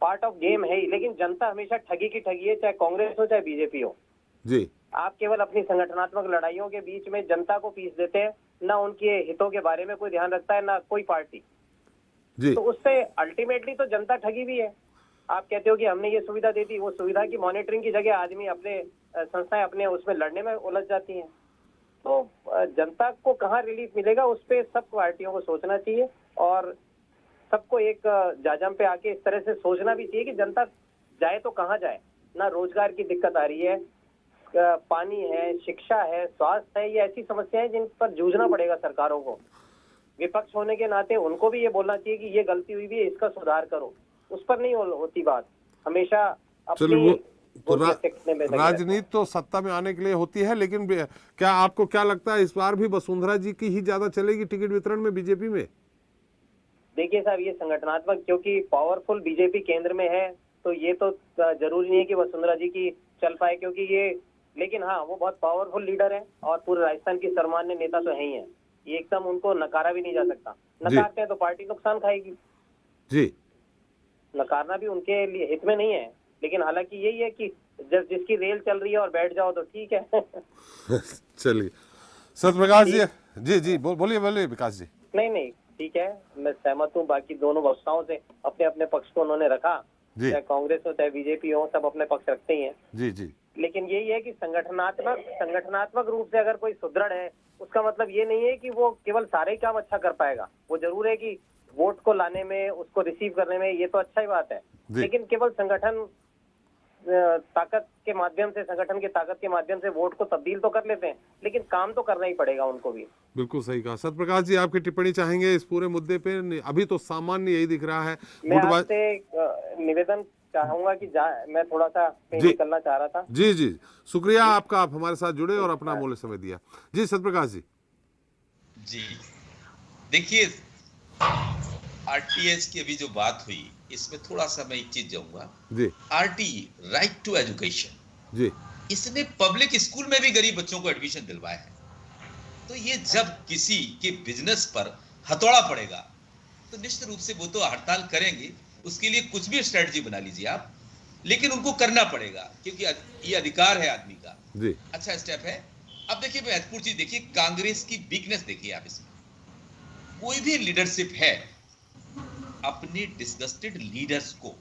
पार्ट ऑफ गेम है ही। लेकिन जनता हमेशा ठगी की ठगी है, चाहे कांग्रेस हो चाहे बीजेपी हो जी। आप केवल अपनी संगठनात्मक लड़ाइयों के बीच में जनता को पीस देते हैं, ना उनके हितों के बारे में कोई ध्यान रखता है, ना कोई पार्टी जी। तो उससे अल्टीमेटली तो जनता ठगी भी है। आप कहते हो कि हमने ये सुविधा दे दी, वो सुविधा की मॉनिटरिंग की जगह आदमी अपने संस्थाएं अपने उसमें लड़ने में उलझ जाती हैं। तो जनता को कहाँ रिलीफ मिलेगा, उस पर सब पार्टियों को सोचना चाहिए और सबको एक जाजम पे आके इस तरह से सोचना भी चाहिए कि जनता जाए तो कहाँ जाए। ना रोजगार की दिक्कत आ रही है, पानी है, शिक्षा है, स्वास्थ्य है, ये ऐसी समस्याएं जिन पर जूझना पड़ेगा सरकारों को। विपक्ष होने के नाते उनको भी ये बोलना चाहिए कि ये गलती हुई भी है, इसका सुधार करो। उस पर नहीं होती बात, हमेशा अपनी तो राजनीति तो सत्ता में आने के लिए होती है, लेकिन क्या आपको क्या लगता है इस बार भी वसुंधरा जी की ही ज्यादा चलेगी टिकट वितरण में बीजेपी में? देखिए साहब, ये संगठनात्मक, क्योंकि पावरफुल बीजेपी केंद्र में है, तो ये तो जरूरी नहीं है कि वसुंधरा जी की चल पाए, क्योंकि ये, लेकिन हाँ, वो बहुत पावरफुल लीडर है और पूरे राजस्थान की सर्वमान्य नेता तो है ही है। ये एकदम उनको नकारा भी नहीं जा सकता। नकारते हैं तो पार्टी नुकसान खाएगी जी। नकारना भी उनके लिए हित में नहीं है, लेकिन हालांकि यही है कि जब जिसकी रेल चल रही है और बैठ जाओ तो ठीक है। चलिए, सत्यप्रकाश जी जी बोलिए विकास जी। नहीं ठीक है, मैं सहमत हूँ। बाकी दोनों वक्ताओं से अपने अपने पक्ष को उन्होंने रखा, चाहे कांग्रेस हो चाहे बीजेपी हो, सब अपने पक्ष रखते ही हैं जी। लेकिन यही है कि संगठनात्मक रूप से अगर कोई सुदृढ़ है, उसका मतलब ये नहीं है कि वो केवल सारे काम अच्छा कर पाएगा। वो जरूर है कि वोट को लाने में, उसको रिसीव करने में, ये तो अच्छा ही बात है, लेकिन केवल संगठन ताकत के माध्यम से, संगठन की ताकत के माध्यम से वोट को तब्दील तो कर लेते हैं, लेकिन काम तो करना ही पड़ेगा उनको भी। बिल्कुल सही कहा। सत्यप्रकाश जी, आपकी टिप्पणी चाहेंगे इस पूरे मुद्दे पे? अभी तो सामान्य यही दिख रहा है। मैं आपसे निवेदन चाहूंगा कि मैं थोड़ा सा निकलना चाह रहा था। जी, शुक्रिया आपका, आप हमारे साथ जुड़े और अपना अमूल्य समय दिया। जी सत्यप्रकाश जी। देखिए, आरटीएस की अभी जो बात हुई, इसमें थोड़ा सा मैं एक चीज जाऊंगा जी। आरटी, राइट टू एजुकेशन जी, इसने पब्लिक स्कूल में भी गरीब बच्चों को एडमिशन दिलवाया है। तो ये जब किसी के बिजनेस पर हथौड़ा पड़ेगा तो निश्चित रूप से वो तो हड़ताल करेंगे, उसके लिए कुछ भी स्ट्रेटजी बना लीजिए आप, लेकिन उनको करना पड़ेगा क्योंकि ये अधिकार है आदमी का जी। अच्छा स्टेप है। अब देखिए महत्वपूर्ण चीज देखिए, कांग्रेस की वीकनेस देखिए आप इसमें। कोई भी लीडरशिप है अपने डिसगस्टेड लीडर्स को,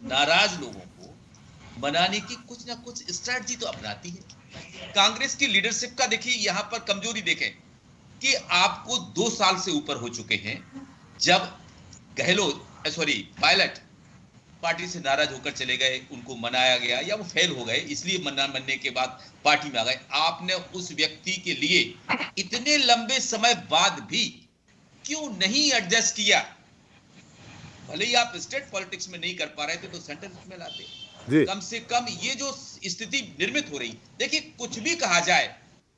नाराज लोगों को मनाने की कुछ ना कुछ स्ट्रैटेजी तो अपनाती है। कांग्रेस की लीडरशिप का देखिए यहां पर कमजोरी देखें कि आपको 2 साल से ऊपर हो चुके हैं जब पायलट पार्टी से नाराज होकर चले गए, उनको मनाया गया या वो फेल हो गए, इसलिए मनने के बाद पार्टी में आ गए। आपने उस व्यक्ति के लिए इतने लंबे समय बाद भी क्यों नहीं एडजस्ट किया? भले ही आप स्टेट पॉलिटिक्स में नहीं कर पा रहे थे तो सेंट्रल में लाते। कम से कम ये जो स्थिति निर्मित हो रही, देखिए कुछ भी कहा जाए,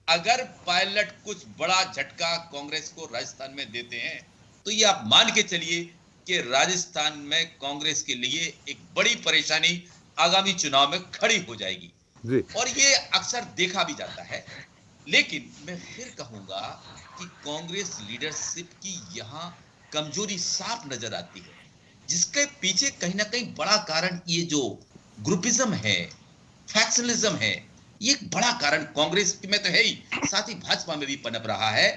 अगर पायलट कुछ बड़ा झटका कांग्रेस को राजस्थान में देते हैं तो ये आप मान के चलिए कि राजस्थान में कांग्रेस के लिए एक बड़ी परेशानी आगामी चुनाव में खड़ी हो जाएगी जी। और ये अक्सर देखा भी जाता है। लेकिन मैं फिर कहूंगा कि कांग्रेस लीडरशिप की यहाँ कमजोरी साफ नजर आती है, जिसके पीछे कहीं ना कहीं बड़ा कारण ये जो ग्रुपिज्म है, फैक्शनलिज्म है, ये एक बड़ा कारण कांग्रेस में तो है ही, साथ ही भाजपा में भी पनप रहा है।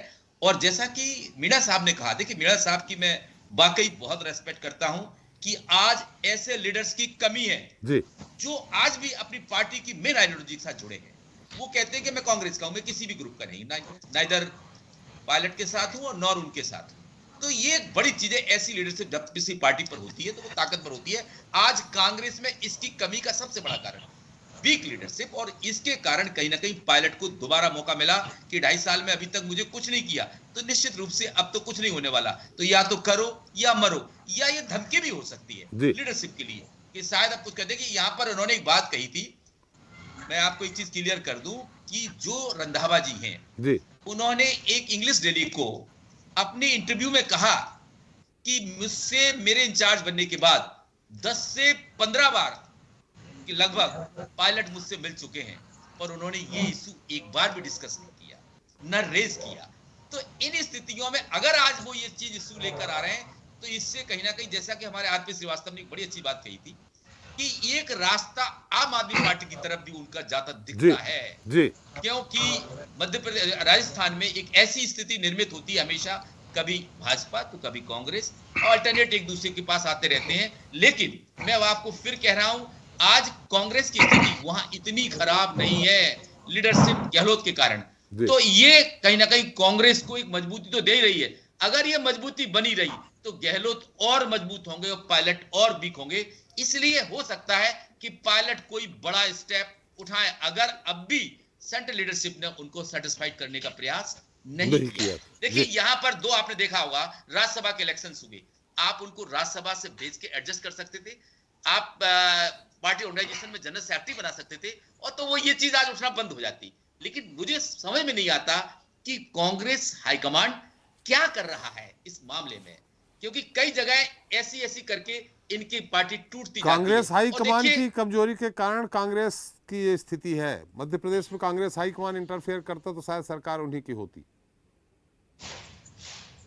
और जैसा कि मीणा साहब ने कहा, देखिए मीणा साहब की मैं वाकई बहुत रेस्पेक्ट करता हूं कि आज ऐसे लीडर्स की कमी है जी। जो आज भी अपनी पार्टी की मेन आइडियोलॉजी के साथ जुड़े हैं। वो कहते हैं कि मैं कांग्रेस का हूं, मैं किसी भी ग्रुप का नहीं, ना इधर पायलट के साथ हूं और नॉर उनके साथ हूं। तो ये एक बड़ी चीज है, ऐसी लीडरशिप जब किसी पार्टी पर होती है तो वो ताकतवर होती है। आज कांग्रेस में इसकी कमी का सबसे बड़ा कारण वीक लीडरशिप, और इसके कारण कहीं ना कहीं पायलट को दोबारा मौका मिला कि 2.5 साल में अभी तक मुझे कुछ नहीं किया, तो निश्चित रूप से अब तो कुछ नहीं होने वाला, तो या तो करो या मरो, या ये धमकी भी हो सकती है लीडरशिप के लिए कि शायद अब कुछ कर दे। कि यहां पर उन्होंने एक बात कही थी, मैं आपको एक चीज क्लियर कर दूं कि जो रंधावा जी हैं जी, उन्होंने एक इंग्लिश डेली को अपने इंटरव्यू में कहा कि मुझसे मेरे इंचार्ज बनने के बाद 10 से 15 बार कि लगभग पायलट मुझसे मिल चुके हैं, पर उन्होंने ये इशू एक बार भी डिस्कस नहीं किया, न रेज किया। तो इन स्थितियों में अगर आज वो ये चीज इशू लेकर आ रहे हैं तो इससे कहीं ना कहीं, जैसा कि हमारे आरपी श्रीवास्तव ने एक बड़ी अच्छी बात कही थी कि एक रास्ता आम आदमी पार्टी की तरफ भी उनका जाता दिखता है जी। क्योंकि मध्य प्रदेश, राजस्थान में एक ऐसी स्थिति निर्मित होती है हमेशा, कभी भाजपा तो कभी कांग्रेस, अल्टरनेट एक दूसरे के पास आते रहते हैं। लेकिन मैं अब आपको फिर कह रहा हूं, आज कांग्रेस की स्थिति वहां इतनी खराब नहीं है लीडरशिप गहलोत के कारण। तो ये कहीं ना कहीं कांग्रेस को एक मजबूती तो दे ही रही है। अगर ये मजबूती बनी रही तो गहलोत और मजबूत होंगे और पायलट और वीक होंगे। इसलिए हो सकता है कि पायलट कोई बड़ा स्टेप उठाए, अगर अब भी सेंट्रल लीडरशिप ने उनको सेटिस्फाइड करने का प्रयास नहीं किया। देखिए यहां पर दो आपने देखा होगा, राज्यसभा के इलेक्शन हुए, आप उनको राज्यसभा से भेज के एडजस्ट कर सकते थे, आप पार्टी ऑर्गेनाइजेशन में जनरल सेक्रेटरी बना सकते थे, और तो वो ये चीज आज उठना बंद हो जाती। लेकिन मुझे समझ में नहीं आता कि कांग्रेस हाईकमांड क्या कर रहा है इस मामले में, क्योंकि कई जगह ऐसी करके इनकी पार्टी टूटती जाती है। कांग्रेस हाईकमान की कमजोरी के कारण कांग्रेस की ये स्थिति है। मध्य प्रदेश में कांग्रेस हाईकमान इंटरफेयर करता तो शायद सरकार उन्हीं की होती।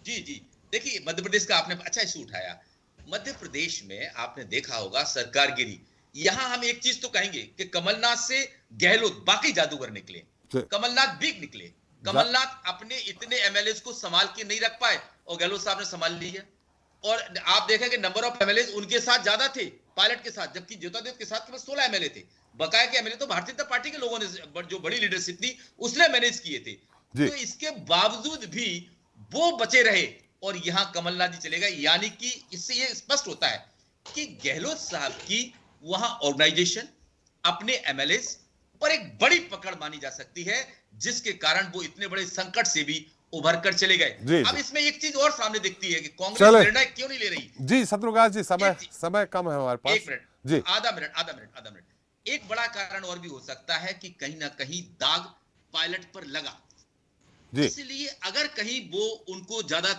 जी, देखिए मध्य प्रदेश का आपने अच्छा इशू उठाया। मध्य प्रदेश में आपने देखा होगा सरकार गिरी। यहां हम एक चीज तो कहेंगे कि कमलनाथ से गहलोत बाकी जादूगर निकले, कमलनाथ वीक निकले। कमलनाथ अपने इतने एमएलए को संभाल के नहीं रख पाए और गहलोत साहब ने संभाल लिया। और आप देखें कि नंबर ऑफ एमएलए उनके साथ ज्यादा थे पायलट के साथ, जबकि ज्योतिरादित्य के साथ केवल 16 एमएलए थे। बकाया के एमएलए तो भारतीय जनता पार्टी के लोगों ने, जो बड़ी लीडरशिप थी उसने मैनेज किए थे। तो इसके बावजूद भी वो बचे रहे और यहां कमलनाथ जी चले गए। यानी कि इससे ये स्पष्ट होता है कि गहलोत साहब की वहां ऑर्गेनाइजेशन, अपने एमएलए पर एक बड़ी पकड़ मानी जा सकती है, जिसके कारण वो इतने बड़े संकट से भी उभर कर चले गए। अब इसमें एक चीज और सामने दिखती है कि कांग्रेस निर्णय क्यों नहीं ले रही। जी शत्रुघ्न जी, समय कम है हमारे पास। एक मिनट जी, आधा मिनट। एक बड़ा कारण और भी हो सकता है कि कहीं ना कहीं दाग पायलट पर लगा, इसलिए अगर कहीं वो उनको ज्यादा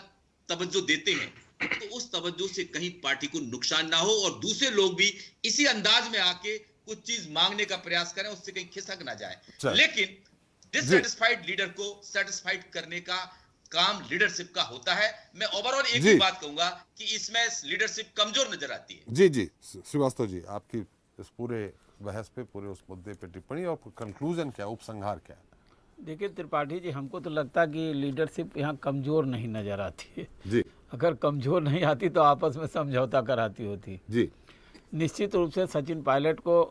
तवज्जो देते हैं तो उस तवज्जो से कहीं पार्टी को नुकसान ना हो और दूसरे लोग भी इसी अंदाज में आके कुछ चीज मांगने का प्रयास करें, उससे कहीं खिसक ना जाए। लेकिन डिससैटिस्फाइड लीडर को सेटिस्फाइड करने का काम लीडरशिप का होता है। मैं ओवरऑल एक ही बात कहूंगा कि इसमें लीडरशिप कमजोर नजर आती है। जी श्रीवास्तव जी, आपकी इस पूरे बहस पे, पूरे उस मुद्दे पे टिप्पणी और कंक्लूजन क्या, उपसंहार क्या है? देखिए त्रिपाठी जी, हमको तो लगता है कि लीडरशिप यहाँ कमजोर नहीं नजर आती है जी। अगर कमजोर नहीं आती तो आपस में समझौता कराती होती जी। निश्चित रूप से सचिन पायलट को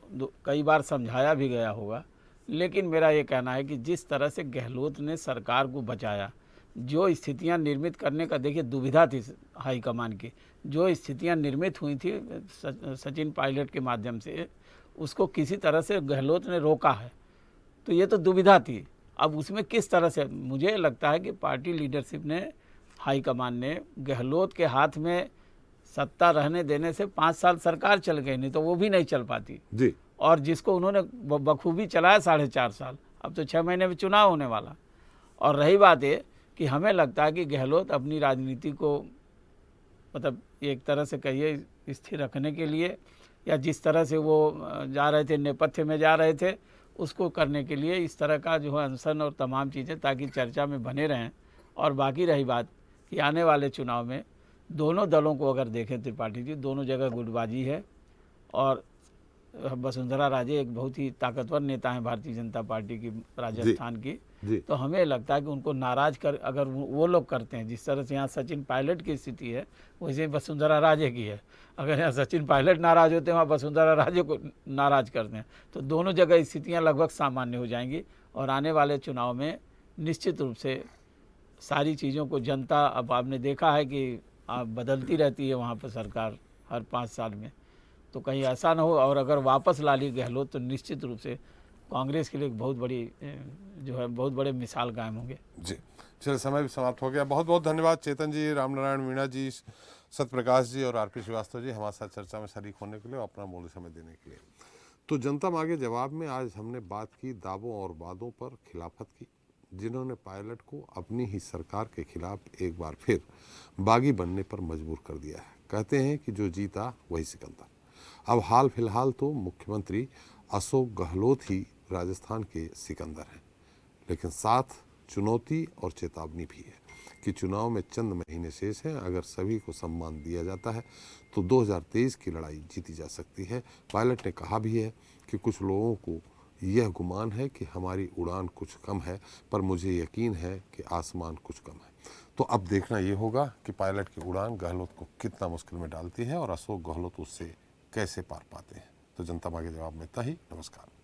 कई बार समझाया भी गया होगा, लेकिन मेरा ये कहना है कि जिस तरह से गहलोत ने सरकार को बचाया, जो स्थितियां निर्मित करने का, देखिए दुविधा थी हाईकमान की, जो स्थितियां निर्मित हुई थी सचिन पायलट के माध्यम से, उसको किसी तरह से गहलोत ने रोका है। तो ये तो दुविधा थी। अब उसमें किस तरह से, मुझे लगता है कि पार्टी लीडरशिप ने, हाईकमान ने गहलोत के हाथ में सत्ता रहने देने से 5 साल सरकार चल गई, नहीं तो वो भी नहीं चल पाती जी। और जिसको उन्होंने बखूबी चलाया 4.5 साल, अब तो 6 महीने में चुनाव होने वाला। और रही बात ये कि हमें लगता है कि गहलोत अपनी राजनीति को मतलब एक तरह से कहिए स्थिर रखने के लिए या जिस तरह से वो जा रहे थे, नेपथ्य में जा रहे थे, उसको करने के लिए इस तरह का जो है अनशन और तमाम चीज़ें ताकि चर्चा में बने रहें। और बाकी रही बात कि आने वाले चुनाव में दोनों दलों को अगर देखें त्रिपाठी जी, दोनों जगह गुटबाजी है और वसुंधरा राजे एक बहुत ही ताकतवर नेता हैं भारतीय जनता पार्टी की राजस्थान की, तो हमें लगता है कि उनको नाराज कर अगर वो लोग करते हैं, जिस तरह से यहाँ सचिन पायलट की स्थिति है वैसे ही वसुंधरा राजे की है। अगर यहाँ सचिन पायलट नाराज होते हैं, वहाँ वसुंधरा राजे को नाराज करते हैं, तो दोनों जगह स्थितियाँ लगभग सामान्य हो जाएंगी। और आने वाले चुनाव में निश्चित रूप से सारी चीज़ों को जनता, अब आपने देखा है कि बदलती रहती है वहाँ पर सरकार हर 5 साल में, तो कहीं ऐसा ना हो। और अगर वापस ला ली गहलोत तो निश्चित रूप से कांग्रेस के लिए एक बहुत बड़ी जो है बहुत बड़े मिसाल कायम होंगे। जी चलिए, समय भी समाप्त हो गया। बहुत बहुत धन्यवाद चेतन जी, रामनारायण मीणा जी, सत्यप्रकाश जी और आरपी श्रीवास्तव जी हमारे साथ चर्चा में शरीक होने के लिए और अपना मूल्य समय देने के लिए। तो जनता मांगे जवाब में आज हमने बात की दावों और वादों पर खिलाफत की, जिन्होंने पायलट को अपनी ही सरकार के खिलाफ एक बार फिर बागी बनने पर मजबूर कर दिया है। कहते हैं कि जो जीता वही सिकंदर। अब हाल फिलहाल तो मुख्यमंत्री अशोक गहलोत ही राजस्थान के सिकंदर हैं, लेकिन साथ चुनौती और चेतावनी भी है कि चुनाव में चंद महीने शेष हैं। अगर सभी को सम्मान दिया जाता है तो 2023 की लड़ाई जीती जा सकती है। पायलट ने कहा भी है कि कुछ लोगों को यह गुमान है कि हमारी उड़ान कुछ कम है, पर मुझे यकीन है कि आसमान कुछ कम है। तो अब देखना ये होगा कि पायलट की उड़ान गहलोत को कितना मुश्किल में डालती है और अशोक गहलोत उससे कैसे पार पाते हैं। तो जनता मांगे जवाब में इतना ही। नमस्कार।